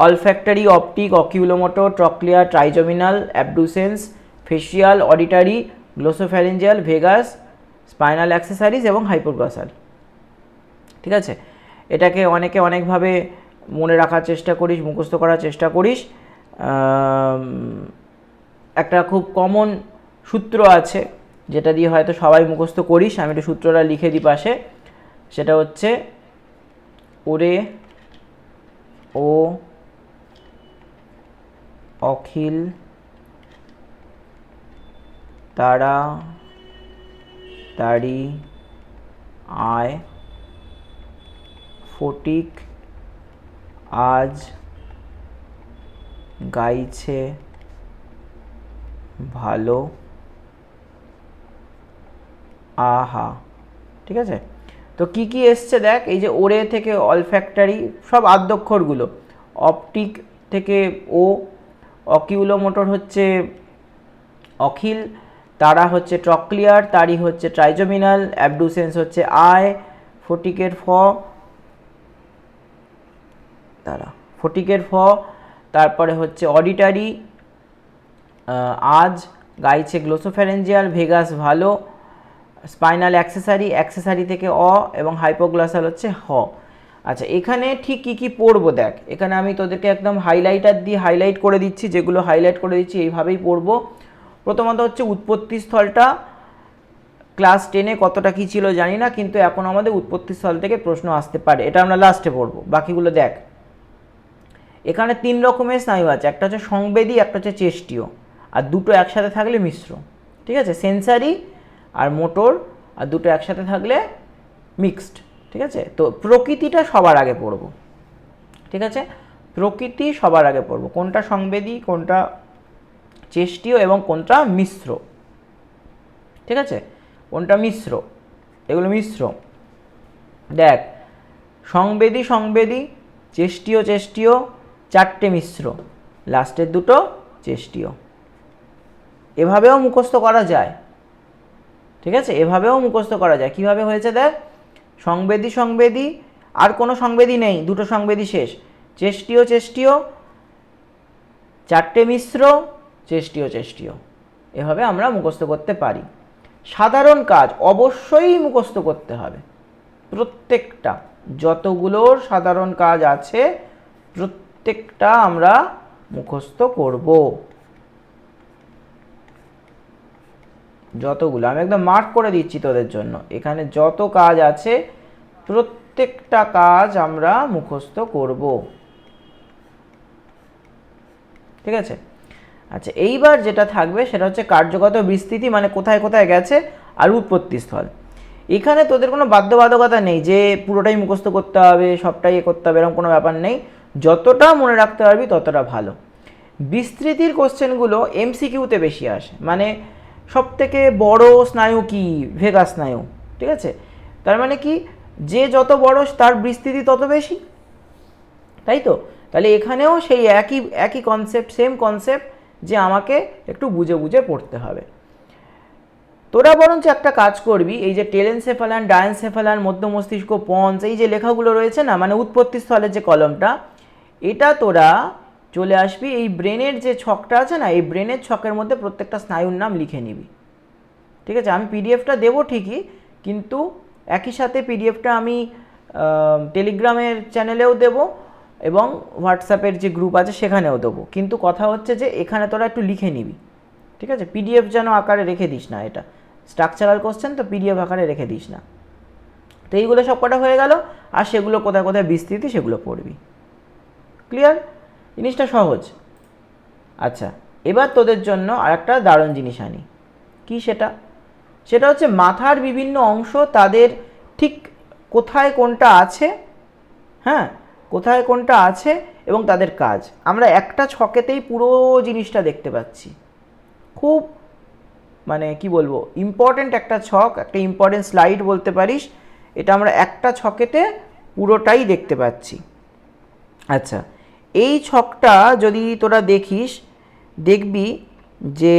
Olfactory, optic, oculomotor, trochlear, trigeminal, abducens, facial, auditory, glossopharyngeal, vagus, spinal accessories এবং হাইপোগ্লসাল। ঠিক আছে, এটাকে অনেকে অনেকভাবে মনে রাখার চেষ্টা করিস, মুখস্থ করার চেষ্টা করিস। একটা খুব কমন সূত্র আছে যেটা দিয়ে হয়তো সবাই মুখস্থ করিস, আমি একটু সূত্রটা লিখে দিই পাশে। সেটা হচ্ছে ওরে ও অখিল তাড়াতাড়ি আয়, ফটিক আজ গাইছে ভালো, আহা। ঠিক আছে, তো কি কি এসছে দেখ, এই যে ওরে থেকে অলফ্যাক্টরি, সব আদ্যক্ষরগুলো, অপটিক থেকে ও, অকিউলোমোটর হচ্ছে অখিল, তারা হচ্ছে ট্রক্লিয়ার, তারি হচ্ছে ট্রাইজেমিনাল, অ্যাবডুসেন্স হচ্ছে আয়, ফটিকের ফটিকের ফ, তারপরে হচ্ছে অডিটারি আজ গাইছে গ্লোসোফ্যারেঞ্জিয়াল, ভেগাস ভালো, স্পাইনাল অ্যাক্সেসারি থেকে অ, এবং হাইপোগ্লসাল হচ্ছে হ। আচ্ছা, এখানে ঠিক কী কী পড়বো দেখ, এখানে আমি তোদেরকে একদম হাইলাইটার দিয়ে হাইলাইট করে দিচ্ছি, যেগুলো হাইলাইট করে দিচ্ছি এইভাবেই পড়বো। প্রথমত হচ্ছে উৎপত্তিস্থলটা ক্লাস 10-এ কতটা কী ছিল জানি না, কিন্তু এখন আমাদের উৎপত্তিস্থল থেকে প্রশ্ন আসতে পারে, এটা আমরা লাস্টে পড়বো। বাকিগুলো দেখ, এখানে 3 রকমের স্নায়ু আছে, একটা হচ্ছে সংবেদী, একটা হচ্ছে চেষ্টীয়, আর দুটো একসাথে থাকলে মিশ্র। ঠিক আছে, সেন্সারি আর মোটর, আর দুটো একসাথে থাকলে মিক্সড। ঠিক আছে, তো প্রকৃতিটা সবার আগে পড়ব। ঠিক আছে, প্রকৃতি সবার আগে পড়ব, কোনটা সংবেদী, কোনটা চেষ্টীয় এবং কোনটা মিশ্র। ঠিক আছে, কোনটা মিশ্র, এগুলো মিশ্র। দেখ, সংবেদী, চেষ্টীয়, 4টে মিশ্র, লাস্টের দুটো চেষ্টীয়। এভাবেও মুখস্থ করা যায়। ঠিক আছে, এভাবেও মুখস্থ করা যায়। কিভাবে হয়েছে দেখ, সংবেদী, আর কোনো সংবেদী নেই, দুটো সংবেদী শেষ, চেষ্টীয়, 4টে মিশ্র, চেষ্টীয়। এভাবে আমরা মুখস্থ করতে পারি। সাধারণ কাজ অবশ্যই মুখস্থ করতে হবে, প্রত্যেকটা, যতগুলোর সাধারণ কাজ আছে প্রত্যেকটা আমরা মুখস্থ করব, যতগুলো আমি একদম মার্ক করে দিচ্ছি তোদের জন্য। এখানে যত কাজ আছে প্রত্যেকটা কাজ আমরা মুখস্থ করব। ঠিক আছে, আচ্ছা, এইবার যেটা থাকবে সেটা হচ্ছে কার্যগত বিস্তৃতি, মানে কোথায় কোথায় গেছে, আর উৎপত্তিস্থল। এখানে তোদের কোনো বাধ্যবাধকতা নেই যে পুরোটাই মুখস্থ করতে হবে, সবটাই করতে হবে, এরকম কোনো ব্যাপার নেই। যতটা মনে রাখতে পারবি ততটা ভালো। বিস্তৃতির কোশ্চেনগুলো এমসিকিউতে বেশি আসে, মানে সবথেকে বড় স্নায়ু কি, ভেগাস স্নায়ু। ঠিক আছে, তার মানে কি, যে যত বড় তার বিস্তৃতি তত বেশি, তাই তো? তাহলে এখানেও সেই একই কনসেপ্ট, সেম কনসেপ্ট, যে আমাকে একটু বুঝে বুঝে পড়তে হবে। তোরা বরঞ্চ একটা কাজ করবি, এই যে টেলেনসেফালান, ডায়েনসেফালান, মধ্য মস্তিষ্ক, পন্স, এই যে লেখাগুলো রয়েছে না, মানে উৎপত্তি স্থলের যে কলমটা, এটা তোরা চলে আসবি এই ব্রেনের যে ছকটা আছে না, এই ব্রেনের ছকের মধ্যে প্রত্যেকটা স্নায়ুর নাম লিখে নিবি। ঠিক আছে? আমি পিডিএফটা দেবো ঠিকই, কিন্তু একই সাথে পিডিএফটা আমি টেলিগ্রামের চ্যানেলেও দেবো এবং হোয়াটসঅ্যাপের যে গ্রুপ আছে সেখানেও দেবো। কিন্তু কথা হচ্ছে যে এখানে তোরা একটু লিখে নিবি, ঠিক আছে? পিডিএফ যেন আকারে রেখে দিস না, এটা স্ট্রাকচারাল কোশ্চেন তো, পিডিএফ আকারে রেখে দিস না। তো এইগুলো সব কটা হয়ে গেল, আর সেগুলো কোথায় কোথায় বিস্তৃতি সেগুলো পড়বি। ক্লিয়ার? জিনিসটা সহজ। আচ্ছা, এবার তোদের জন্য আর একটা দারুণ জিনিস আনি। কি সেটা? সেটা হচ্ছে মাথার বিভিন্ন অংশ, তাদের ঠিক কোথায় কোনটা আছে, হ্যাঁ, কোথায় কোনটা আছে এবং তাদের কাজ আমরা একটা ছকেতেই পুরো জিনিসটা দেখতে পাচ্ছি। খুব মানে কি বলবো, ইম্পর্টেন্ট একটা ছক, একটা ইম্পর্টেন্ট স্লাইড বলতে পারিস। এটা আমরা একটা ছকেতে পুরোটাই দেখতে পাচ্ছি। আচ্ছা, এই ছকটা যদি তোরা দেখিস, দেখবি যে,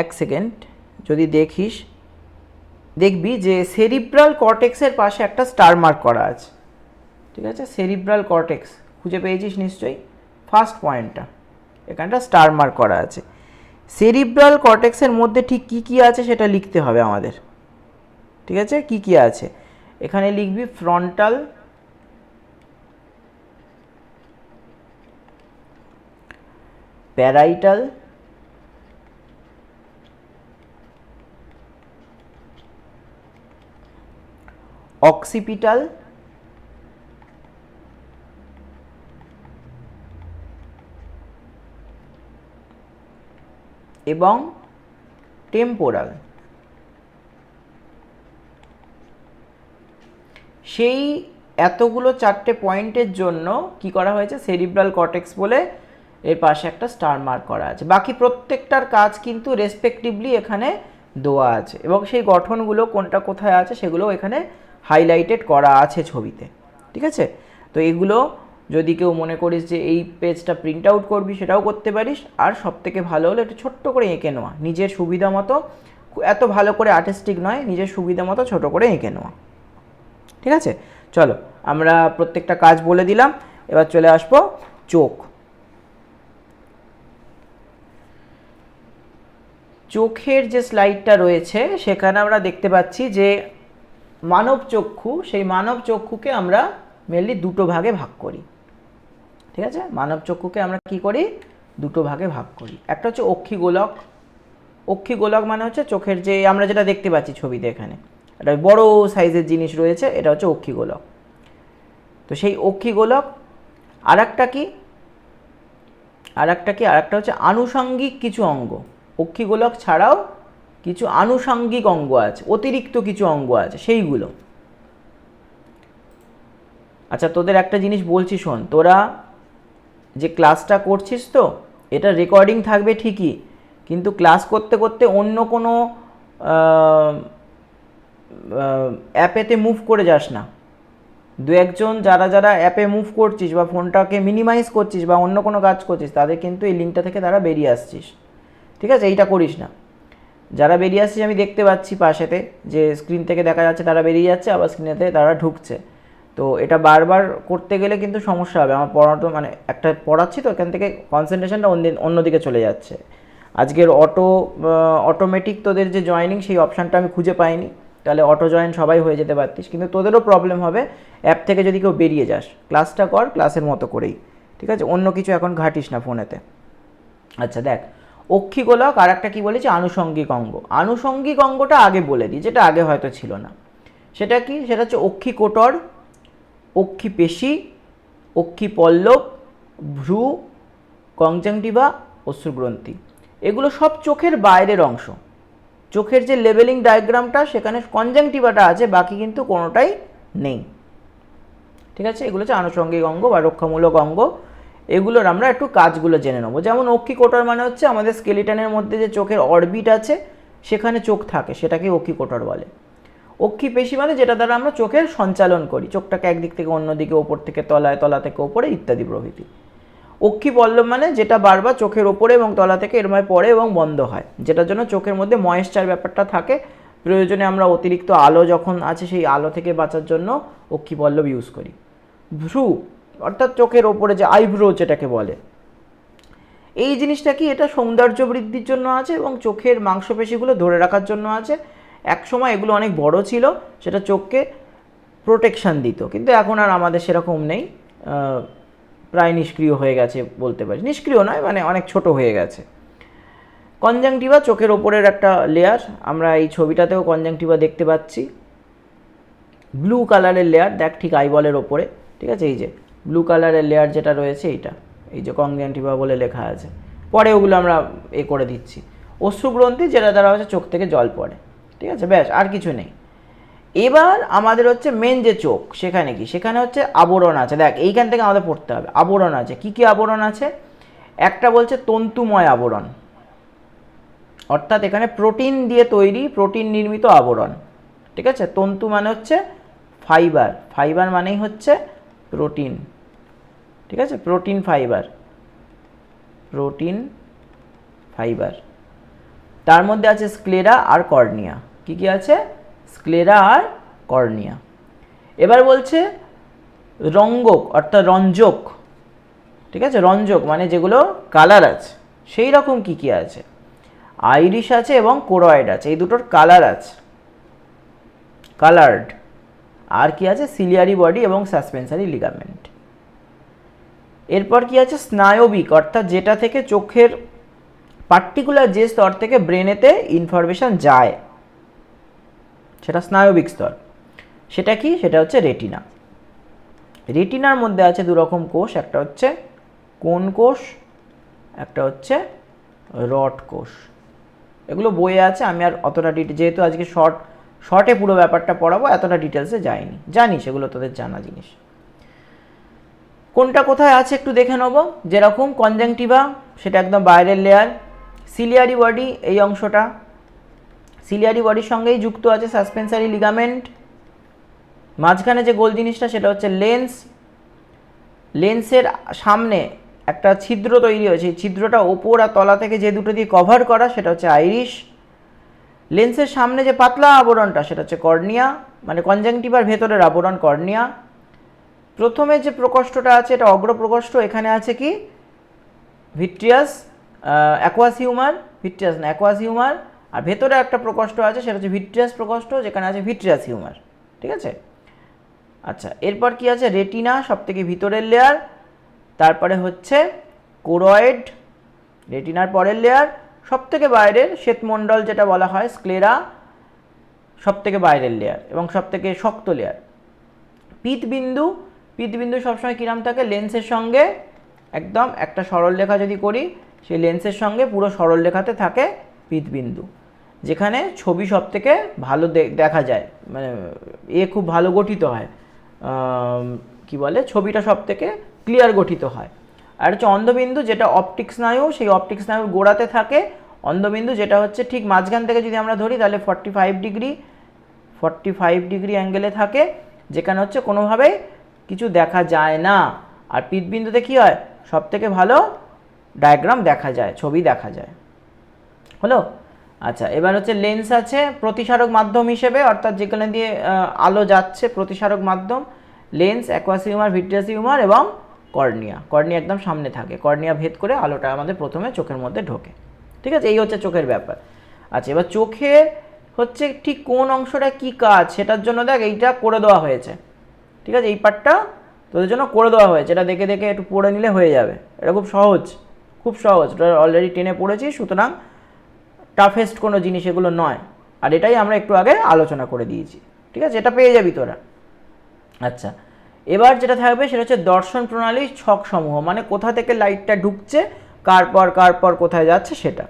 এক সেকেন্ড, যদি দেখিস দেখবি যে সেরিব্রাল কর্টেক্সের পাশে একটা স্টার মার্ক করা আছে। ঠিক আছে? সেরিব্রাল কর্টেক্স খুঁজে পেয়েছিস নিশ্চয়ই, ফার্স্ট পয়েন্টটা, এখানটা স্টার মার্ক করা আছে। সেরিব্রাল কর্টেক্সের মধ্যে ঠিক কী কী আছে সেটা লিখতে হবে আমাদের। ঠিক আছে? কী কী আছে এখানে লিখবি, ফ্রন্টাল, প্যারাইটাল, অক্সিপিটাল, এবং টেম্পোরাল। সেই এতগুলো চারটে পয়েন্টের জন্য কি করা হয়েছে, সেরিব্রাল কর্টেক্স বলে এর পাশে একটা স্টার মার্ক করা আছে। বাকি প্রত্যেকটার কাজ কিন্তু রেসপেক্টিভলি এখানে দেওয়া আছে এবং সেই গঠনগুলো কোনটা কোথায় আছে সেগুলো এখানে হাইলাইটেড করা আছে ছবিতে। ঠিক আছে? তো এগুলো যদি কেউ মনে করিস যে এই পেজটা প্রিন্ট আউট করবি, সেটাও করতে পারিস। আর সবথেকে ভালো হলো একটু ছোট্ট করে এঁকে নেওয়া, নিজের সুবিধা মতো, এত ভালো করে আর্টিস্টিক নয়, নিজের সুবিধা মতো ছোটো করে এঁকে নেওয়া। ঠিক আছে? চলো, আমরা প্রত্যেকটা কাজ বলে দিলাম, এবার চলে আসবো চোখ। চোখের যে স্লাইডটা রয়েছে সেখানে আমরা দেখতে পাচ্ছি যে মানব চক্ষু, সেই মানব চক্ষুকে আমরা মেনলি দুটো ভাগে ভাগ করি। ঠিক আছে? মানব চক্ষুকে আমরা কি করি, দুটো ভাগে ভাগ করি। একটা হচ্ছে অক্ষিগোলক। অক্ষিগোলক মানে হচ্ছে চোখের যে আমরা যেটা দেখতে পাচ্ছি ছবিতে, এখানে একটা বড় সাইজের জিনিস রয়েছে, এটা হচ্ছে অক্ষিগোলক। তো সেই অক্ষিগোলক আর একটা কি, আর একটা হচ্ছে আনুষঙ্গিক কিছু অঙ্গ। অক্ষিগোলক ছাড়াও কিছু আনুষঙ্গিক অঙ্গ আছে, অতিরিক্ত কিছু অঙ্গ আছে, সেইগুলো। আচ্ছা, তোদের একটা জিনিস বলছি শোন, তোরা যে ক্লাসটা করছিস তো এটা রেকর্ডিং থাকবে ঠিকই, কিন্তু ক্লাস করতে করতে অন্য কোনো অ্যাপেতে মুভ করে যাস না। দু একজন যারা যারা অ্যাপে মুভ করছিস বা ফোনটাকে মিনিমাইজ করছিস বা অন্য কোনো কাজ করছিস, তাদের কিন্তু এই লিঙ্কটা থেকে তারা বেরিয়ে আসছিস। ঠিক আছে? এইটা করিস না। যারা বেরিয়ে আসছিস আমি দেখতে পাচ্ছি পাশেতে, যে স্ক্রিন থেকে দেখা যাচ্ছে তারা বেরিয়ে যাচ্ছে, আবার স্ক্রিনেতে তারা ঢুকছে। তো এটা বারবার করতে গেলে কিন্তু সমস্যা হবে। আমার পড়ানো মানে একটা পড়াচ্ছি তো এখান থেকে কনসেন্ট্রেশনটা অন্যদিকে চলে যাচ্ছে। আজকের অটোমেটিক তোদের যে জয়েনিং, সেই অপশানটা আমি খুঁজে পাইনি, তাহলে অটো জয়েন সবাই হয়ে যেতে পারতিস। কিন্তু তোদেরও প্রবলেম হবে অ্যাপ থেকে যদি কেউ বেরিয়ে যাস। ক্লাসটা কর ক্লাসের মতো করেই, ঠিক আছে? অন্য কিছু এখন ঘাটিস না ফোনেতে। আচ্ছা দেখ, অক্ষিগোলক আর একটা কী বলেছি, আনুষঙ্গিক অঙ্গ। আনুষঙ্গিক অঙ্গটা আগে বলে দিই, যেটা আগে হয়তো ছিল না। সেটা কি? সেটা হচ্ছে অক্ষিকোটর, অক্ষিপেশী, অক্ষিপল্লব, ভ্রু, কনজাংটিভা, অশ্রুগ্রন্থি। এগুলো সব চোখের বাইরের অংশ। চোখের যে লেভেলিং ডায়াগ্রামটা সেখানে কনজাংটিভাটা আছে, বাকি কিন্তু কোনোটাই নেই। ঠিক আছে? এগুলো হচ্ছে আনুষঙ্গিক অঙ্গ বা রক্ষামূলক অঙ্গ। এগুলোর আমরা একটু কাজগুলো জেনে নেবো। যেমন অক্ষিকোটর মানে হচ্ছে আমাদের স্কেলিটনের মধ্যে যে চোখের অরবিট আছে সেখানে চোখ থাকে, সেটাকে অক্ষিকোটর বলে। অক্ষি পেশি মানে যেটা দ্বারা আমরা চোখের সঞ্চালন করি, চোখটাকে একদিক থেকে অন্যদিকে, ওপর থেকে তলায়, তলা থেকে ওপরে ইত্যাদি প্রভৃতি। অক্ষি পল্লব মানে যেটা বারবার চোখের ওপরে এবং তলা থেকে এরময় পড়ে এবং বন্ধ হয়, যেটার জন্য চোখের মধ্যে ময়েশ্চার ব্যাপারটা থাকে, প্রয়োজনে আমরা অতিরিক্ত আলো যখন আছে সেই আলো থেকে বাঁচার জন্য অক্ষি পল্লব ইউজ করি। ভ্রু অর্থাৎ চোখের ওপরে যে আইব্রো যেটাকে বলে, এই জিনিসটা কি, এটা সৌন্দর্য বৃদ্ধির জন্য আছে এবং চোখের মাংসপেশিগুলো ধরে রাখার জন্য আছে। একসময় এগুলো অনেক বড় ছিল, সেটা চোখকে প্রোটেকশান দিত, কিন্তু এখন আর আমাদের সেরকম নেই, প্রায় নিষ্ক্রিয় হয়ে গেছে বলতে পারি, নিষ্ক্রিয় নয় মানে অনেক ছোট হয়ে গেছে। কনজাংটিভা চোখের ওপরের একটা লেয়ার, আমরা এই ছবিটাতেও কনজাংটিভা দেখতে পাচ্ছি, ব্লু কালারের লেয়ার, দেখ ঠিক আইবলের ওপরে, ঠিক আছে, এই যে ব্লু কালারের লেয়ার যেটা রয়েছে এইটা, এই যে কনজাংটিভা বলে লেখা আছে, পরে ওগুলো আমরা করে দিচ্ছি। অশ্রুগ্রন্থি যেটা দ্বারা হচ্ছে চোখ থেকে জল পড়ে, ঠিক আছে, ব্যাস আর কিছু নেই। এবার আমাদের হচ্ছে মেন যে চোখ, সেখানে কি, সেখানে হচ্ছে আবরণ আছে, দেখ এইখান থেকে আমাদের পড়তে হবে, আবরণ আছে। কি কি আবরণ আছে? একটা বলছে তন্তুময় আবরণ, অর্থাৎ এখানে প্রোটিন দিয়ে তৈরি, প্রোটিন নির্মিত আবরণ, ঠিক আছে। তন্তু মানে হচ্ছে ফাইবার, ফাইবার মানেই হচ্ছে প্রোটিন, ঠিক আছে, প্রোটিন ফাইবার, প্রোটিন ফাইবার। তার মধ্যে আছে স্ক্লেরা আর কর্নিয়া। কি কি আছে? স্ক্লেরা আর কর্নিয়া। এবার বলছে রঙ্গক অর্থাৎ রঞ্জক, ঠিক আছে, রঞ্জক মানে যেগুলো কালার আছে, সেই রকম কি কি আছে? আইরিশ আছে এবং কোরয়েড আছে, এই দুটোর কালার আছে, কালার্ড। আর কি আছে? সিলিয়ারি বডি এবং সাসপেন্সারি লিগামেন্ট। এরপর কি আছে? স্নায়বিক অর্থাৎ যেটা থেকে চোখের পার্টিকুলার যে স্তর থেকে ব্রেনেতে ইনফরমেশন যায়, সেটা স্নায়বিক স্তর। সেটা কি? সেটা হচ্ছে রেটিনা। রেটিনার মধ্যে আছে দু রকম কোষ, একটা হচ্ছে কোন কোষ, একটা হচ্ছে রড কোষ। এগুলো বইয়ে আছে, আমি আর অতটা যেহেতু আজকে শর্টে পুরো ব্যাপারটা পড়াবো, এতটা ডিটেলসে যাইনি, জানি সেগুলো তোদের জানা জিনিস। কোনটা কোথায় আছে একটু দেখে নেব। যেরকম কনজাংটিভা সেটা একদম বাইরের লেয়ার, সিলিয়ারি বডি এই অংশটা, সিলিয়ারি বডির সঙ্গেই যুক্ত আছে সাসপেন্সারি লিগামেন্ট। মাঝখানে যে গোল জিনিসটা সেটা হচ্ছে লেন্স, লেন্সের সামনে একটা ছিদ্র তৈরি হয়েছে, এই ছিদ্রটা ওপর আর তলা থেকে যে দুটো দিয়ে কভার করা সেটা হচ্ছে আইরিশ। লেন্সের সামনে যে পাতলা আবরণটা সেটা হচ্ছে কর্নিয়া, মানে কনজাংটিভার ভেতরের আবরণ কর্নিয়া। প্রথমে যে প্রকোষ্ঠটা আছে এটা অগ্র প্রকোষ্ঠ, এখানে আছে কি ভিট্রিয়াস অ্যাকোয়াস হিউমার, ভিট্রিয়াস না অ্যাকোয়াস হিউমার। আর ভেতরে একটা প্রকোষ্ঠ আছে সেটা হচ্ছে ভিট্রিয়াস প্রকোষ্ঠ, যেখানে আছে ভিট্রিয়াস হিউমার, ঠিক আছে। আচ্ছা, এরপর কি আছে? রেটিনা সবথেকে ভিতরের লেয়ার, তারপরে হচ্ছে কোরয়েড, রেটিনার পরের লেয়ার, সবথেকে বাইরের শ্বেতমণ্ডল যেটা বলা হয় স্ক্লেরা, সবথেকে বাইরের লেয়ার এবং সবথেকে শক্ত লেয়ার। পিতবিন্দু, পিতবিন্দু সবসময় কিরাম থাকে? লেন্সের সঙ্গে একদম একটা সরল রেখা যদি করি, সেই লেন্সের সঙ্গে পুরো সরল রেখাতে থাকে পিতবিন্দু, যেখানে ছবি সবথেকে ভালো দেখা যায়, মানে খুব ভালো গঠিত হয়, কি বলে, ছবিটা সবথেকে ক্লিয়ার গঠিত হয়। আর হচ্ছে অন্ধবিন্দু, যেটা অপটিক স্নায়ু, সেই অপটিক স্নায়ুর গোড়াতে থাকে। অন্ধবিন্দু যেটা হচ্ছে ঠিক মাঝখান থেকে যদি আমরা ধরি তাহলে 45 ডিগ্রি অ্যাঙ্গেলে থাকে, যেখানে হচ্ছে কোনোভাবেই কিছু দেখা যায় না। আর পিতবিন্দুতে কী হয়? সব থেকে ভালো ডায়াগ্রাম দেখা যায়, ছবি দেখা যায়। হলো? আচ্ছা, এবার হচ্ছে লেন্স আছে প্রতিসারক মাধ্যম হিসেবে, অর্থাৎ যেখানে দিয়ে আলো যাচ্ছে, প্রতিসারক মাধ্যম। Lens, aqueous humour, vitreous humour এবং কর্নিয়া। কর্নিয়া একদম সামনে থাকে, কর্নিয়া ভেদ করে আলোটা আমাদের প্রথমে চোখের মধ্যে ঢোকে, ঠিক আছে। এই হচ্ছে চোখের ব্যাপার। আচ্ছা, এবার চোখের হচ্ছে ঠিক কোন অংশটা কি কাজ, সেটার জন্য দেখ এইটা করে দেওয়া হয়েছে, ঠিক আছে। এই পার্টটা তোদের জন্য করে দেওয়া হয়েছে, এটা দেখে দেখে একটু পড়ে নিলে হয়ে যাবে। এটা খুব সহজ, খুব সহজ, এটা অলরেডি টেনে পড়েছি, সুতরাং টাফেস্ট কোনো জিনিস এগুলো নয়। আর এটাই আমরা একটু আগে আলোচনা করে দিয়েছি, ঠিক আছে, এটা পেয়ে যাবি তোরা। আচ্ছা, এবার যেটা থাকবে সেটা হচ্ছে দর্শন প্রণালীর ছক সমূহ, মানে কোথা থেকে লাইটটা ঢুকছে, কার পর কোথায় যাচ্ছে সেটা।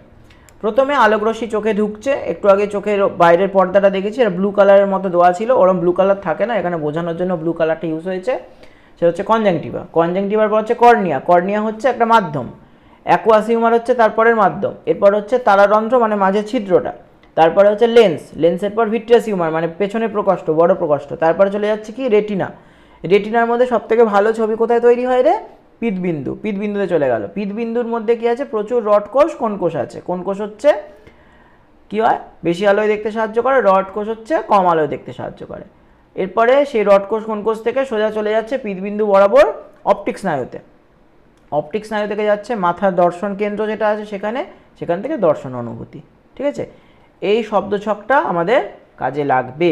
প্রথমে আলোকরশ্মি চোখে ঢুকছে, একটু আগে চোখের বাইরের পর্দাটা দেখেছি, এটা ব্লু কালারের মতো দেওয়া ছিল, ওরম ব্লু কালার থাকে না, এখানে বোঝানোর জন্য ব্লু কালারটা ইউজ হয়েছে। সেটা হচ্ছে কনজাংটিভা, কনজাংটিভার পর হচ্ছে কর্নিয়া, কর্নিয়া হচ্ছে একটা মাধ্যম, অ্যাকোয়াস হিউমার হচ্ছে তারপরের মাধ্যম, এরপর হচ্ছে তারারন্ধ্র মানে মাঝের ছিদ্রটা, তারপরে হচ্ছে লেন্স, লেন্সের পর ভিট্রিয়াস হিউমার মানে পেছনের প্রকোষ্ঠ, বড় প্রকোষ্ঠ, তারপরে চলে যাচ্ছে কি রেটিনা, রেটিনার মধ্যে সবথেকে ভালো ছবি কোথায় তৈরি হয় রে? পিতবিন্দু, পিতবিন্দুতে চলে গেল। পিতবিন্দুর মধ্যে কি আছে? প্রচুর রড কোষ, কোন কোষ আছে? কোন কোষ হচ্ছে কি হয়? বেশি আলোয় দেখতে সাহায্য করে, রড কোষ হচ্ছে কম আলোয় দেখতে সাহায্য করে। এরপরে সেই রড কোষ কোন কোষ থেকে সোজা চলে যাচ্ছে পিতবিন্দু বরাবর অপটিক স্নায়ুতে, অপটিক স্নায়ু থেকে যাচ্ছে মাথার দর্শন কেন্দ্র যেটা আছে সেখানে, সেখান থেকে দর্শন অনুভূতি। ঠিক আছে, এই শব্দ ছকটা আমাদের কাজে লাগবে।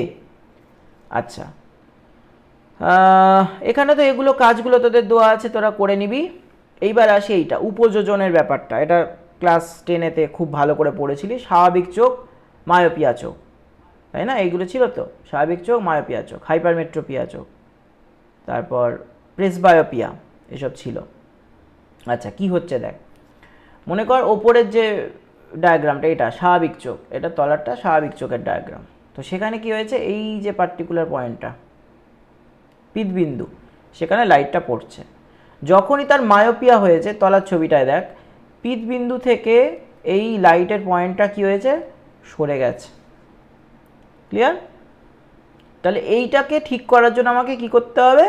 আচ্ছা, এখানে তো এগুলো কাজগুলো তোদের দেওয়া আছে, তোরা করে নিবি। এইবার আসি এইটা উপযোজনের ব্যাপারটা, এটা ক্লাস 10-এতে খুব ভালো করে পড়েছিলি। স্বাভাবিক চোখ, মায়োপিয়া চোখ, তাই না? এইগুলো ছিল তো, স্বাভাবিক চোখ, মায়োপিয়া চোখ, হাইপারমেট্রোপিয়া চোখ, তারপর প্রেসবায়োপিয়া, এসব ছিল। আচ্ছা, কি হচ্ছে দেখ, মনে কর ওপরের যে ডায়াগ্রামটা এটা স্বাভাবিক চোখ, এটা তলারটা স্বাভাবিক চোখের ডায়াগ্রাম। তো সেখানে কি হয়েছে, এই যে পার্টিকুলার পয়েন্টটা পিতবিন্দু, সেখানে লাইটটা পড়ছে। যখনই তার মায়োপিয়া হয়েছে, তলার ছবিটায় দেখ, পিতবিন্দু থেকে এই লাইটের পয়েন্টটা কি হয়েছে? সরে গেছে। ক্লিয়ার? তাহলে এইটাকে ঠিক করার জন্য আমাকে কি করতে হবে?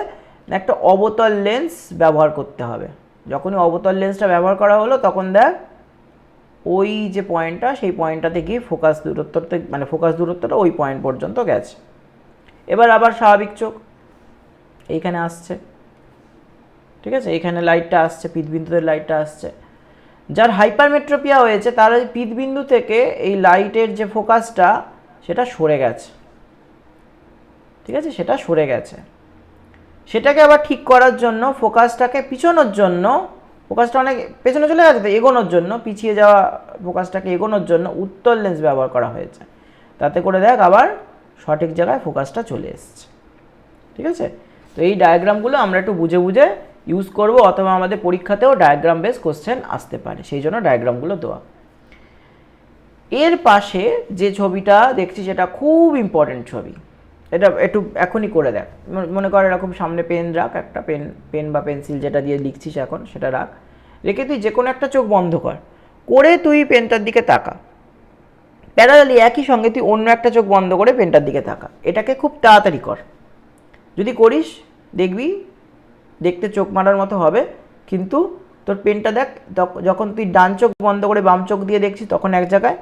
একটা অবতল লেন্স ব্যবহার করতে হবে। যখনই অবতল লেন্সটা ব্যবহার করা হলো, তখন দেখ ওই যে পয়েন্টটা, সেই পয়েন্টটাতে গিয়ে ফোকাস দূরত্বটা, মানে ফোকাস দূরত্বটা ওই পয়েন্ট পর্যন্ত গেছে। এবার আবার স্বাভাবিক চোখ এইখানে আসছে, ঠিক আছে, এইখানে লাইটটা আসছে, পিতবিন্দুতে লাইটটা আসছে। যার হাইপারমেট্রোপিয়া হয়েছে তার ওই পিতবিন্দু থেকে এই লাইটের যে ফোকাসটা, সেটা সরে গেছে। ঠিক আছে, সেটা সরে গেছে। সেটাকে আবার ঠিক করার জন্য, ফোকাসটাকে পিছনোর জন্য, ফোকাসটা অনেক পেছনে চলে গেছে তো, এগোনোর জন্য, পিছিয়ে যাওয়া ফোকাসটাকে এগোনোর জন্য উত্তল লেন্স ব্যবহার করা হয়েছে। তাতে করে দেখ আবার সঠিক জায়গায় ফোকাসটা চলে এসছে। ঠিক আছে, তো এই ডায়াগ্রামগুলো আমরা একটু বুঝে বুঝে ইউজ করব, অথবা আমাদের পরীক্ষাতেও ডায়াগ্রাম বেস কোশ্চেন আসতে পারে, সেই জন্য ডায়াগ্রামগুলো দেওয়া। এর পাশে যে ছবিটা দেখছি সেটা খুব ইম্পর্টেন্ট ছবি, এটা একটু এখনই করে দেখ। মনে কর এরকম সামনে পেন রাখ, একটা পেন বা পেন্সিল যেটা দিয়ে লিখছিস এখন সেটা রাখ, রেখে তুই যে কোনো একটা চোখ বন্ধ কর, করে তুই পেনটার দিকে তাকা। প্যারালালি একই সঙ্গে তুই অন্য একটা চোখ বন্ধ করে পেনটার দিকে তাকা। এটাকে খুব তাড়াতাড়ি কর, যদি করিস দেখবি দেখতে চোখ মারার মতো হবে, কিন্তু তোর পেনটা দেখ, যখন তুই ডান চোখ বন্ধ করে বাম চোখ দিয়ে দেখছিস তখন এক জায়গায়,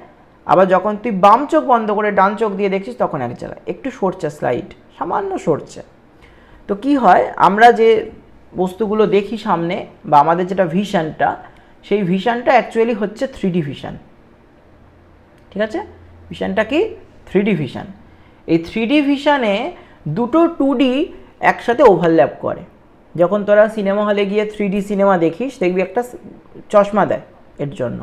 আবার যখন তুই বাম চোখ বন্ধ করে ডান চোখ দিয়ে দেখছিস তখন এক জায়গায়, একটু সরছে, স্লাইড সামান্য সরছে। তো কি হয়, আমরা যে বস্তুগুলো দেখি সামনে, বা আমাদের যেটা ভিশনটা, সেই ভিশনটা অ্যাকচুয়ালি হচ্ছে 3D ভিশন। ঠিক আছে, ভিশনটা কি? 3D vision. এই 3D ভিশনে দুটো 2D একসাথে ওভারল্যাপ করে। যখন তোরা সিনেমা হলে গিয়ে 3D সিনেমা দেখিস, দেখবি একটা চশমা দেয় এর জন্য।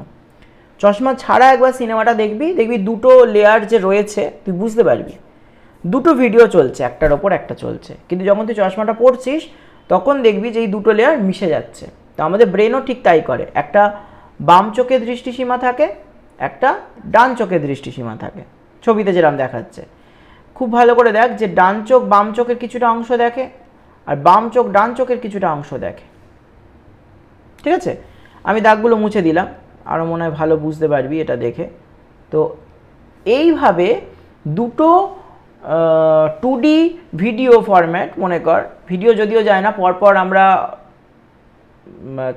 চশমা ছাড়া একবার সিনেমাটা দেখবি, দেখবি দুটো লেয়ার যে রয়েছে তুই বুঝতে পারবি, দুটো ভিডিও চলছে, একটার ওপর একটা চলছে। কিন্তু যখন তুই চশমাটা পরছিস তখন দেখবি যে এই দুটো লেয়ার মিশে যাচ্ছে। তো আমাদের ব্রেনও ঠিক তাই করে, একটা বাম চোখের দৃষ্টিসীমা থাকে, একটা ডান চোখের দৃষ্টিসীমা থাকে, ছবিতে যেরকম দেখাচ্ছে। খুব ভালো করে দেখ যে ডান চোখ বাম চোখের কিছুটা অংশ দেখে, আর বাম চোখ ডান চোখের কিছুটা অংশ দেখে। ঠিক আছে, আমি দাগগুলো মুছে দিলাম, আরও মনে হয় ভালো বুঝতে পারবি এটা দেখে। তো এইভাবে দুটো 2D ভিডিও ফরম্যাট, মনে কর ভিডিও যদিও যায় না, পরপর আমরা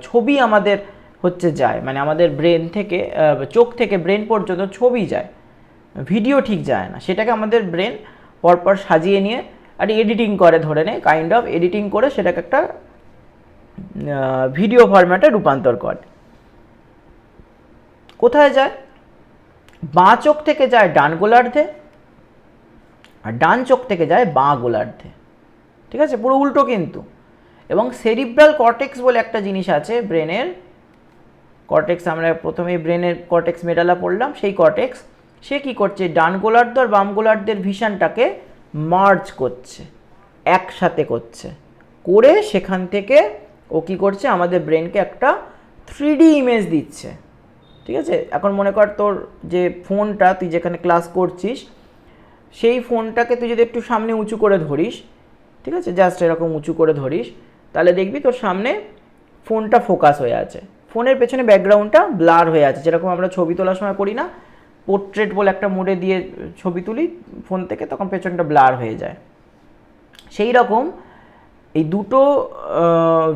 ছবি আমাদের হচ্ছে যায়, মানে আমাদের ব্রেন থেকে, চোখ থেকে ব্রেন পর্যন্ত ছবি যায়, ভিডিও ঠিক যায় না। সেটাকে আমাদের ব্রেন পরপর সাজিয়ে নিয়ে আর এডিটিং করে, ধরে নে কাইন্ড অফ এডিটিং করে সেটাকে একটা ভিডিও ফরম্যাটে রূপান্তর করে। কোথায় যায়? বাঁ চোখ থেকে যায় ডান গোলার্ধে, আর ডান চোখ থেকে যায় বাঁ গোলার্ধে। ঠিক আছে, পুরো উল্টো কিন্তু। এবং সেরিব্রাল কর্টেক্স বলে একটা জিনিস আছে ব্রেনের, কর্টেক্স, আমরা প্রথমেই ব্রেনের কর্টেক্স মেডালা পড়লাম, সেই কর্টেক্স সে কী করছে, ডান গোলার্ধ আর বাম গোলার্ধের ভিশনটাকে মার্জ করছে, একসাথে করছে, করে সেখান থেকে ও কী করছে, আমাদের ব্রেনকে একটা 3D ইমেজ দিচ্ছে। ঠিক আছে, এখন মনে কর তোর যে ফোনটা, তুই যেখানে ক্লাস করছিস সেই ফোনটাকে তুই যদি একটু সামনে উঁচু করে ধরিস, ঠিক আছে, জাস্ট এরকম উঁচু করে ধরিস, তাহলে দেখবি তোর সামনে ফোনটা ফোকাস হয়ে আছে, ফোনের পেছনে ব্যাকগ্রাউন্ডটা ব্লার হয়ে আছে, যেরকম আমরা ছবি তোলার সময় করি না, পোর্ট্রেট বলে একটা মোডে দিয়ে ছবি তুলি ফোন থেকে, তখন পেছনটা ব্লার হয়ে যায়। সেই রকম এই দুটো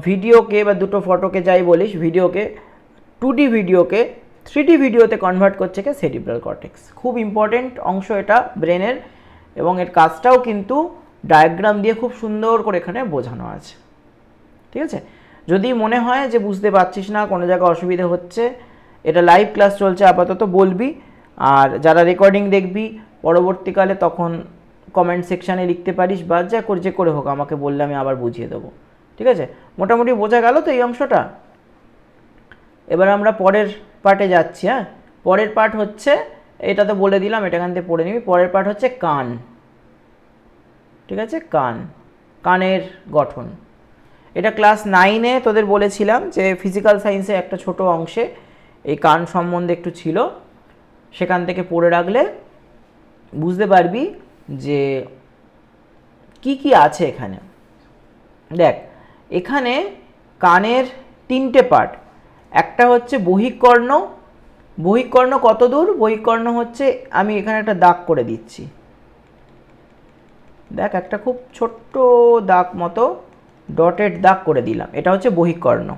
ভিডিওকে বা দুটো ফটোকে যাই বলিস, ভিডিওকে 2D ভিডিওকে 3D ভিডিওতে কনভার্ট করছে কে? Cerebral cortex. খুব ইম্পর্টেন্ট অংশ এটা ব্রেনের, এবং এর কাজটাও কিন্তু ডায়াগ্রাম দিয়ে খুব সুন্দর করে এখানে বোঝানো আছে। ঠিক আছে, যদি মনে হয় যে বুঝতে পারছিস না, কোনো জায়গায় অসুবিধা হচ্ছে, এটা লাইভ ক্লাস চলছে আপাতত, বলবি। আর যারা রেকর্ডিং দেখবি পরবর্তীকালে, তখন কমেন্ট সেকশানে লিখতে পারিস, বা যে করে হোক আমাকে বললে আমি আবার বুঝিয়ে দেবো। ঠিক আছে, মোটামুটি বোঝা গেল তো এই অংশটা। এবার আমরা পরের পার্টে যাচ্ছি। হ্যাঁ, পরের পার্ট হচ্ছে, এটা তো বলে দিলাম, এটা এখান থেকে পড়ে নিবি। পরের পার্ট হচ্ছে কান। ঠিক আছে, কানের গঠন। এটা ক্লাস 9-এ তোদের বলেছিলাম যে ফিজিক্যাল সায়েন্সে একটা ছোট অংশে এই কান সম্বন্ধে একটু ছিল, সেখান থেকে পড়ে রাখলে বুঝতে পারবি যে কি কি আছে এখানে। দেখ, এখানে কানের 3টে পার্ট। একটা হচ্ছে বহিঃকর্ণ। বহিঃকর্ণ কত দূর? বহিঃকর্ণ হচ্ছে, আমি এখানে একটা দাগ করে দিচ্ছি, দেখ একটা খুব ছোট্ট দাগ মতো ডটেড দাগ করে দিলাম, এটা হচ্ছে বহিঃকর্ণ।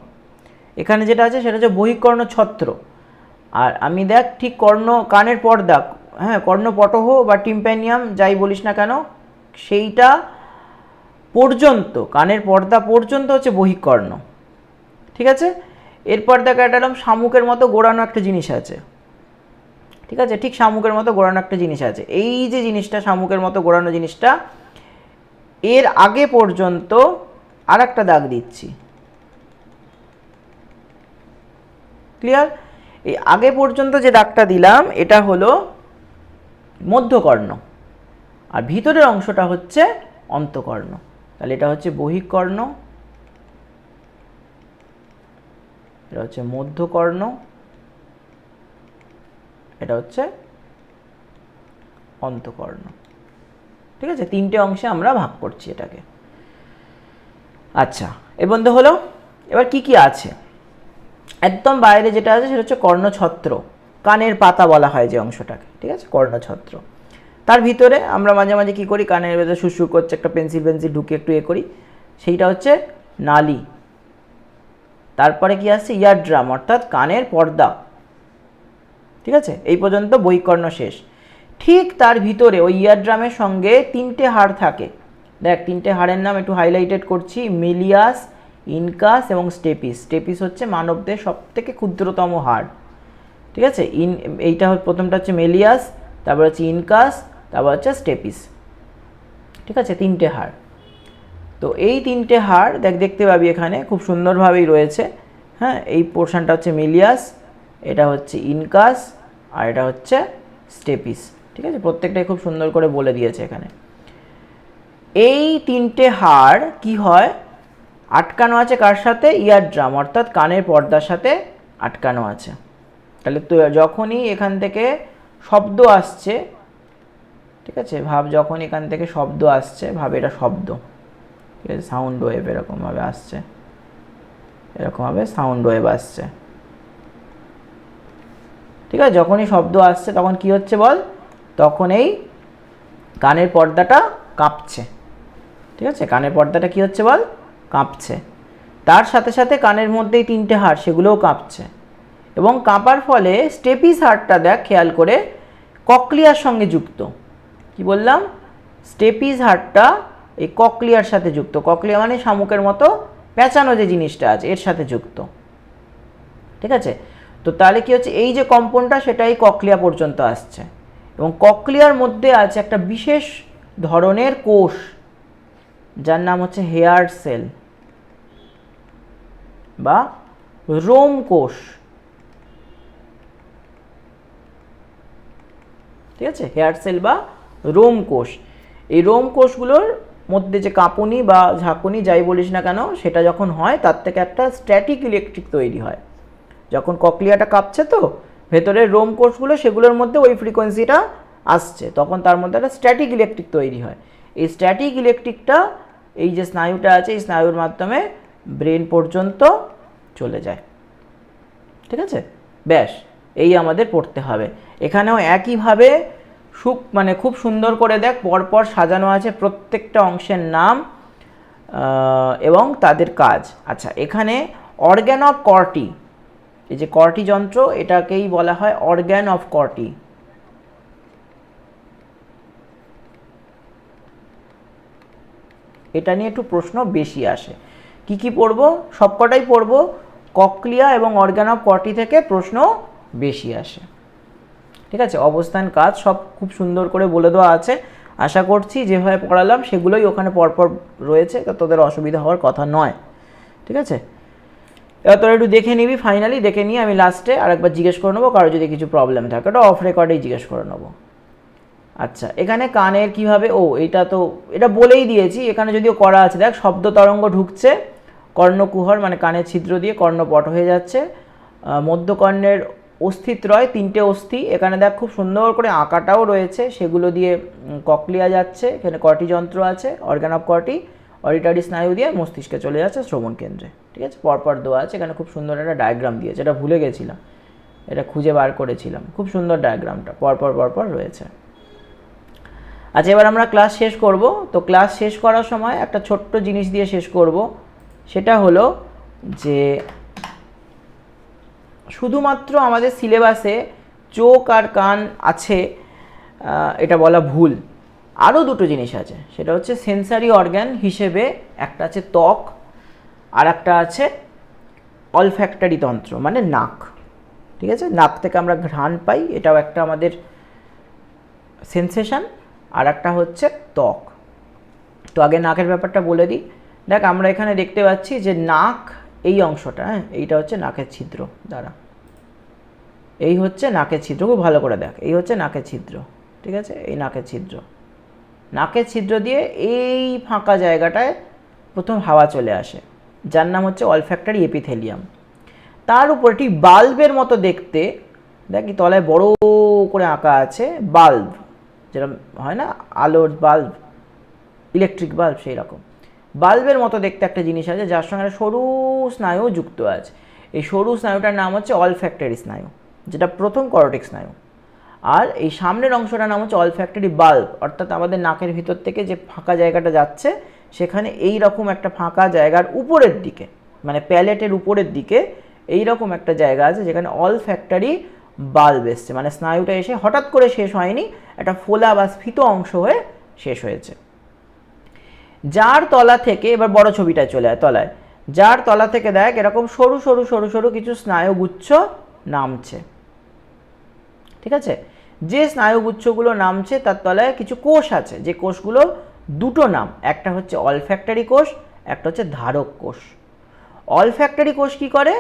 এখানে যেটা আছে সেটা হচ্ছে বহিঃকর্ণ ছত্র। আর আমি দেখ ঠিক কানের পর্দা, হ্যাঁ, কর্ণপটহ বা টিম্প্যানিয়াম যাই বলিস না কেন, সেইটা পর্যন্ত, কানের পর্দা পর্যন্ত হচ্ছে বহিঃকর্ণ। ঠিক আছে, এরপর দেখ একটা শামুকের মতো গোড়ানো একটা জিনিস আছে। ঠিক আছে, ঠিক শামুকের মতো গোড়ানো একটা জিনিস আছে। এই যে জিনিসটা, শামুকের মতো গোড়ানো জিনিসটা, এর আগে পর্যন্ত আর একটা দাগ দিচ্ছি। ক্লিয়ার? এই আগে পর্যন্ত যে দাগটা দিলাম এটা হলো মধ্যকর্ণ, আর ভিতরের অংশটা হচ্ছে অন্তকর্ণ। তাহলে এটা হচ্ছে বহিঃকর্ণ, এটা হচ্ছে মধ্যকর্ণ, এটা হচ্ছে অন্তকর্ণ। ঠিক আছে, 3টে অংশে আমরা ভাগ করছি এটাকে। আচ্ছা, এর মধ্যে হলো, এবার কি কি আছে? একদম বাইরে যেটা আছে সেটা হচ্ছে কর্ণছত্র, কানের পাতা বলা হয় যে অংশটাকে। ঠিক আছে, কর্ণছত্র। তার ভিতরে আমরা মাঝে মাঝে কী করি, কানের ভেতরে সুরসুর করছে, একটা পেন্সিল ঢুকিয়ে একটু করি, সেইটা হচ্ছে নালি। তারপরে কি আসছে? ইয়ারড্রাম, অর্থাৎ কানের পর্দা। ঠিক আছে, এই পর্যন্ত বহিঃকর্ণ শেষ। ঠিক তার ভিতরে ওই ইয়ারড্রামের সঙ্গে 3টে হাড় থাকে। দেখ, 3টে হাড়ের নাম একটু হাইলাইটেড করছি, মেলিয়াস, ইনকাস এবং স্টেপিস। স্টেপিস হচ্ছে মানবদের সবথেকে ক্ষুদ্রতম হাড়। ঠিক আছে, এইটা প্রথমটা হচ্ছে মেলিয়াস, তারপর হচ্ছে ইনকাস, তারপর হচ্ছে স্টেপিস। ঠিক আছে, 3টে হাড়। তো এই 3টে হাড় দেখতে পাবি এখানে খুব সুন্দরভাবেই রয়েছে। হ্যাঁ, এই পোর্শনটা হচ্ছে মেলিয়াস, এটা হচ্ছে ইনকাস, আর এটা হচ্ছে স্টেপিস। ঠিক আছে, প্রত্যেকটাই খুব সুন্দর করে বলে দিয়েছে এখানে। এই 3টে হাড় কি হয়? আটকানো আছে কার সাথে? ইয়ারড্রাম, অর্থাৎ কানের পর্দার সাথে আটকানো আছে। তাহলে তো যখনই এখান থেকে শব্দ আসছে, ঠিক আছে, ভাব যখন এখান থেকে শব্দ আসছে, ভাব এটা শব্দ, ঠিক আছে, সাউন্ড ওয়েভ এরকমভাবে আসছে, এরকমভাবে সাউন্ড ওয়েভ আসছে। ঠিক আছে, যখনই শব্দ আসছে তখন কি হচ্ছে বল? তখন এই কানের পর্দাটা কাঁপছে। ঠিক আছে, কানের পর্দাটা কি হচ্ছে বল? কাঁপছে। তার সাথে সাথে কানের মধ্যেই 3টে হাড়, সেগুলোও কাঁপছে। এবং কাঁপার ফলে স্টেপিস হাড়টা দেখ খেয়াল করে ককলিয়ার সঙ্গে যুক্ত। কি বললাম? স্টেপিস হাড়টা এই ককলিয়ার সাথে যুক্ত। ককলিয়া মানে শামুকের মতো পেঁচানো যে জিনিসটা আছে, এর সাথে যুক্ত। ঠিক আছে, তো তাহলে কি হচ্ছে? এই যে কম্পনটা সেটা এই ককলিয়া পর্যন্ত আসছে, এবং ককলিয়ার মধ্যে আছে একটা বিশেষ ধরনের কোষ, যার নাম হচ্ছে হেয়ার সেল বা রোম কোষ। ঠিক আছে, হেয়ার সেল বা রোম কোষ। এই রোম কোষগুলোর মধ্যে যে কাঁপুনি বা ঝাঁকুনি যাই বলিস না কেন, সেটা যখন হয় তার থেকে একটা স্ট্যাটিক ইলেকট্রিক তৈরি হয়। যখন ককলিয়াটা কাঁপছে, তো ভেতরের রোম কোষগুলো, সেগুলোর মধ্যে ওই ফ্রিকোয়েন্সিটা আসছে, তখন তার মধ্যে একটা স্ট্যাটিক ইলেকট্রিক তৈরি হয়। এই স্ট্যাটিক ইলেকট্রিকটা এই যে স্নায়ুটা আছে, এই স্নায়ুর মাধ্যমে ব্রেন পর্যন্ত চলে যায়। ঠিক আছে, ব্যাস এই আমাদের পড়তে হবে। এখানেও একইভাবে মানে খুব সুন্দর করে দেখ পরপর সাজানো আছে প্রত্যেকটা অংশের নাম এবং তাদের কাজ। আচ্ছা, এখানে অর্গ্যান অফ কর্টি, এই যে কর্টি যন্ত্র, এটাকেই বলা হয় অর্গ্যান অফ কর্টি। এটা নিয়ে একটু প্রশ্ন বেশি আসে। কি কি পড়ব? সবকটাই পড়ব। ককলিয়া এবং অর্গ্যান অফ কর্টি থেকে প্রশ্ন বেশি আসে। ঠিক আছে, অবস্থান কাজ সব খুব সুন্দর করে বলে দেওয়া আছে। আশা করছি যেভাবে পড়ালাম সেগুলোই ওখানে পরপর রয়েছে, তোদের অসুবিধা হওয়ার কথা নয়। ঠিক আছে, এবার তোরা একটু দেখে নিবি, ফাইনালি দেখে নিয়ে আমি লাস্টে আরেকবার জিজ্ঞেস করে নেবো, কারো যদি কিছু প্রবলেম থাকে ওটা অফ রেকর্ডেই জিজ্ঞেস করে নেবো। আচ্ছা, এখানে কানের কিভাবে, এটা বলেই দিয়েছি, এখানে যদিও করা আছে, দেখ শব্দ তরঙ্গ ঢুকছে কর্ণকুহর মানে কানের ছিদ্র দিয়ে, কর্ণপট হয়ে যাচ্ছে, মধ্যকর্ণের অস্থিত্রয় 3টে অস্থি, এখানে দেখ খুব সুন্দর করে আঁকাটাও রয়েছে, সেগুলো দিয়ে ককলিয়া যাচ্ছে, এখানে কর্টি যন্ত্র আছে, অর্গ্যান অফ কর্টি, অডিটরি স্নায়ু দিয়ে মস্তিষ্কে চলে যাচ্ছে শ্রবণ কেন্দ্রে। ঠিক আছে, পরপর দেওয়া আছে, এখানে খুব সুন্দর একটা ডায়াগ্রাম দিয়েছে, এটা ভুলে গেছিলাম, এটা খুঁজে বার করেছিলাম, খুব সুন্দর ডায়াগ্রামটা পরপর রয়েছে। আচ্ছা, এবার আমরা ক্লাস শেষ করব। তো ক্লাস শেষ করার সময় একটা ছোট্ট জিনিস দিয়ে শেষ করব, সেটা হলো যে শুধুমাত্র আমাদের সিলেবাসে চোখ আর কান আছে এটা বলা ভুল। আরও দুটো জিনিস আছে, সেটা হচ্ছে সেন্সারি অর্গ্যান হিসেবে একটা আছে ত্বক, আর একটা আছে অলফ্যাক্টরি তন্ত্র মানে নাক। ঠিক আছে, নাক থেকে আমরা ঘ্রাণ পাই, এটাও একটা আমাদের সেন্সেশন, আর একটা হচ্ছে ত্বক। তো আগে নাকের ব্যাপারটা বলে দিই। দেখ, আমরা এখানে দেখতে পাচ্ছি যে নাক, এই অংশটা, হ্যাঁ, এইটা হচ্ছে নাকের ছিদ্র, দ্বারা এই হচ্ছে নাকের ছিদ্র, খুব ভালো করে দেখ, এই হচ্ছে নাকের ছিদ্র। ঠিক আছে, এই নাকের ছিদ্র, নাকের ছিদ্র দিয়ে এই ফাঁকা জায়গাটায় প্রথম হাওয়া চলে আসে, যার নাম হচ্ছে অলফ্যাক্টরি এপিথেলিয়াম। তার উপর ঠিক বাল্বের মতো দেখতে, দেখি তলায় বড় করে আঁকা আছে বাল্ব, যেরকম হয় না আলোর বাল্ব, ইলেকট্রিক বাল্ব, সেই রকম বাল্বের মতো দেখতে একটা জিনিস আছে, যার সঙ্গে সরু স্নায়ু যুক্ত আছে। এই সরু স্নায়ুটার নাম হচ্ছে অলফ্যাক্টরি স্নায়ু, যেটা প্রথম করটিক স্নায়ু। আর এই সামনের অংশটার নাম হচ্ছে অলফ্যাক্টরি বাল্ব, অর্থাৎ আমাদের নাকের ভিতর থেকে যে ফাঁকা জায়গাটা যাচ্ছে, সেখানে এই রকম একটা ফাঁকা জায়গার উপরের দিকে, মানে প্যালেটের উপরের দিকে এই রকম একটা জায়গা আছে, যেখানে অলফ্যাক্টরি বাল্ব এসছে, মানে স্নায়ুটা এসে হঠাৎ করে শেষ হয়নি, একটা ফোলা বা স্ফীত অংশ হয়ে শেষ হয়েছে। যার তলা থেকে, এবার বড় ছবিটায় চলে যায় তলায়, যার তলা থেকে দেখ এরকম সরু সরু সরু সরু কিছু স্নায়ুগুচ্ছ নামছে। ঠিক আছে, যে স্নায়ুগুচ্ছগুলো নামছে তার তলায় কিছু কোষ আছে, যে কোষগুলো দুটো নাম, একটা হচ্ছে অলফ্যাক্টরি কোষ, একটা হচ্ছে ধারক কোষ। অলফ্যাক্টরি কোষ কি করে,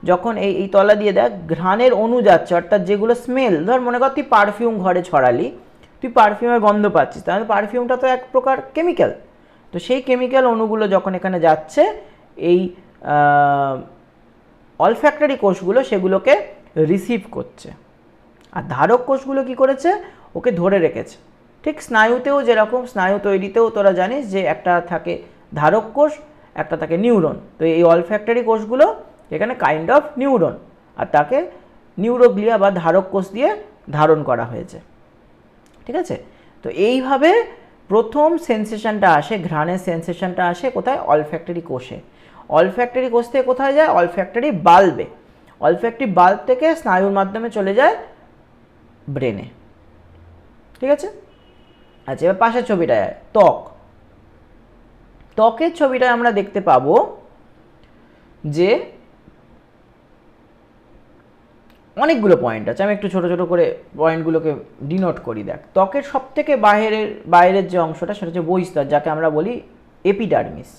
যখন এই তলা দিয়ে দেখ ঘ্রাণের অণু যাচ্ছে, অর্থাৎ যেগুলো স্মেল, ধর মনে কর তুই পারফিউম ঘরে ছড়ালি, তুই পারফিউমের গন্ধ পাচ্ছিস, তাহলে পারফিউমটা তো এক প্রকার কেমিক্যাল, তো সেই কেমিক্যাল অণুগুলো যখন এখানে যাচ্ছে, এই অলফ্যাক্টরি কোষগুলো সেগুলোকে রিসিভ করছে। আর ধারক কোষগুলো কি করেছে, ওকে ধরে রেখেছে। ঠিক স্নায়ুতেও যেরকম, স্নায়ু তৈরিতেও তোরা জানিস যে একটা থাকে ধারক কোষ, একটা থাকে নিউরন, তো এই অলফ্যাক্টরি কোষগুলো এখানে কাইন্ড অফ নিউরন, আর তাকে নিউরোগ্লিয়া বা ধারক কোষ দিয়ে ধারণ করা হয়েছে। ঠিক আছে, তো এইভাবে প্রথম সেন্সেশনটা আসে, ঘ্রাণের সেন্সেশনটা আসে কোথায়, অলফ্যাক্টরি কোষে। অলফ্যাক্টরি কোষ থেকে কোথায় যায়, অলফ্যাক্টরি বাল্বে, অলফ্যাক্টরি বাল্ব থেকে স্নায়ুর মাধ্যমে চলে যায় ব্রেনে। ঠিক আছে, আচ্ছা, এবার পাশের ছবিটায় ত্বক। ত্বকের ছবিটায় আমরা দেখতে পাবো যে অনেকগুলো পয়েন্ট আছে, আমি একটু ছোট ছোট করে পয়েন্টগুলোকে ডিনোট করি। দেখ, ত্বকের সব থেকে বাইরের যে অংশটা, সেটা হচ্ছে বহিঃস্তর, যাকে আমরা বলি এপিডার্মিস।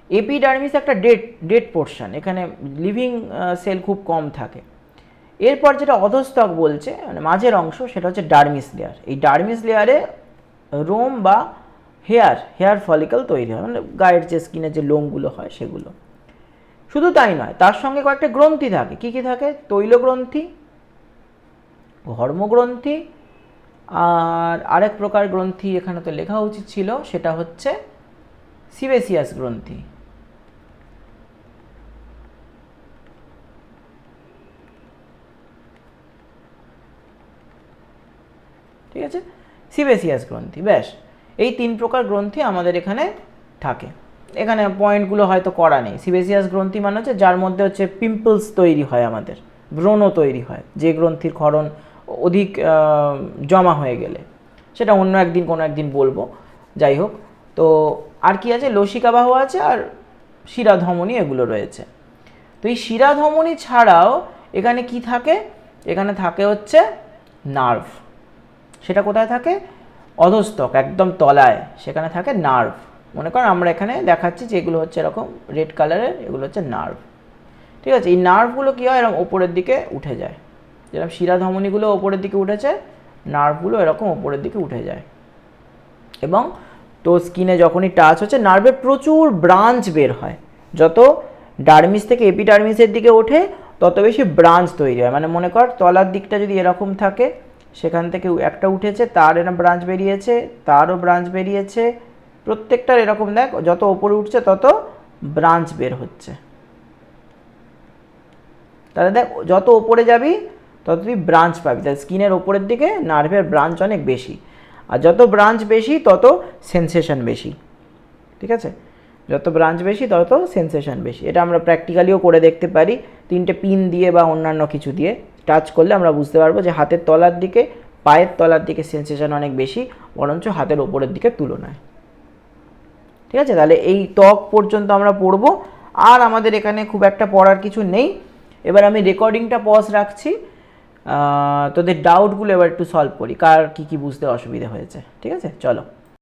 এপিডার্মিস একটা ডেড পোর্শন, এখানে লিভিং সেল খুব কম থাকে। এরপর যেটা অধস্তক বলছে, মানে মাঝের অংশ, সেটা হচ্ছে ডার্মিস লেয়ার। এই ডার্মিস লেয়ারে রোম বা হেয়ার ফলিকল তৈরি হয়, মানে গায়ের যে স্কিনের যে লোমগুলো হয় সেগুলো। শুধু তাই নয়, তার সঙ্গে কয়েকটা গ্রন্থি থাকে। কি কি থাকে, তৈলগ্রন্থি, ঘর্মগ্রন্থি, আর আরেক প্রকার গ্রন্থি এখানে তো লেখা উচিত ছিল, সেটা হচ্ছে সিবেসিয়াস গ্রন্থি। ঠিক আছে, সিবেসিয়াস গ্রন্থি, ব্যাস এই 3 প্রকার গ্রন্থি আমাদের এখানে থাকে। এখানে পয়েন্টগুলো হয়তো করা নেই। সিবেসিয়াস গ্রন্থি মানে হচ্ছে যার মধ্যে হচ্ছে পিম্পলস তৈরি হয়, আমাদের ব্রণ তৈরি হয়, যে গ্রন্থির ক্ষরণ অধিক জমা হয়ে গেলে, সেটা অন্য একদিন কোনো একদিন বলবো। যাই হোক, তো আর কি আছে, লসিকাবাহ আছে আর শিরাধমনী, এগুলো রয়েছে। তো এই শিরাধমনী ছাড়াও এখানে কি থাকে, এখানে থাকে হচ্ছে নার্ভ। সেটা কোথায় থাকে, অধস্তক একদম তলায়, সেখানে থাকে নার্ভ। মনে করেন আমরা এখানে দেখাচ্ছি যে এগুলো হচ্ছে এরকম রেড কালারের, এগুলো হচ্ছে নার্ভ। ঠিক আছে, এই নার্ভগুলো কী হয়, এরকম ওপরের দিকে উঠে যায়, যেরকম শিরাধমনীগুলো ওপরের দিকে উঠেছে, নার্ভগুলো এরকম ওপরের দিকে উঠে যায়। এবং তো স্কিনে যখনই টাচ হচ্ছে, নার্ভের প্রচুর ব্রাঞ্চ বের হয়। যত ডার্মিস থেকে এপিডার্মিসের দিকে ওঠে তত বেশি ব্রাঞ্চ তৈরি হয়। মানে মনে কর তলার দিকটা যদি এরকম থাকে, সেখান থেকে একটা উঠেছে, তার এরকম ব্রাঞ্চ বেরিয়েছে, তারও ব্রাঞ্চ বেরিয়েছে, প্রত্যেকটার এরকম দেখ, যত ওপরে উঠছে তত ব্রাঞ্চ বের হচ্ছে। তাহলে দেখ যত ওপরে যাবি তত তুই ব্রাঞ্চ পাবি। তাহলে স্কিনের ওপরের দিকে নার্ভের ব্রাঞ্চ অনেক বেশি, আর যত ব্রাঞ্চ বেশি তত সেন্সেশন বেশি। ঠিক আছে, যত ব্রাঞ্চ বেশি তত সেন্সেশন বেশি। এটা আমরা প্র্যাকটিক্যালিও করে দেখতে পারি, 3টে পিন দিয়ে বা অন্যান্য কিছু দিয়ে টাচ করলে আমরা বুঝতে পারবো যে হাতের তলার দিকে, পায়ের তলার দিকে সেন্সেশন অনেক বেশি, বরঞ্চ হাতের ওপরের দিকে তুলনায়। ঠিক আছে, তাহলে এই ত্বক পর্যন্ত আমরা পড়বো, আর আমাদের এখানে খুব একটা পড়ার কিছু নেই। এবার আমি রেকর্ডিংটা পজ রাখছি, তোদের ডাউটগুলো এবার একটু সলভ করি, কার কী কী বুঝতে অসুবিধা হয়েছে। ঠিক আছে, চলো।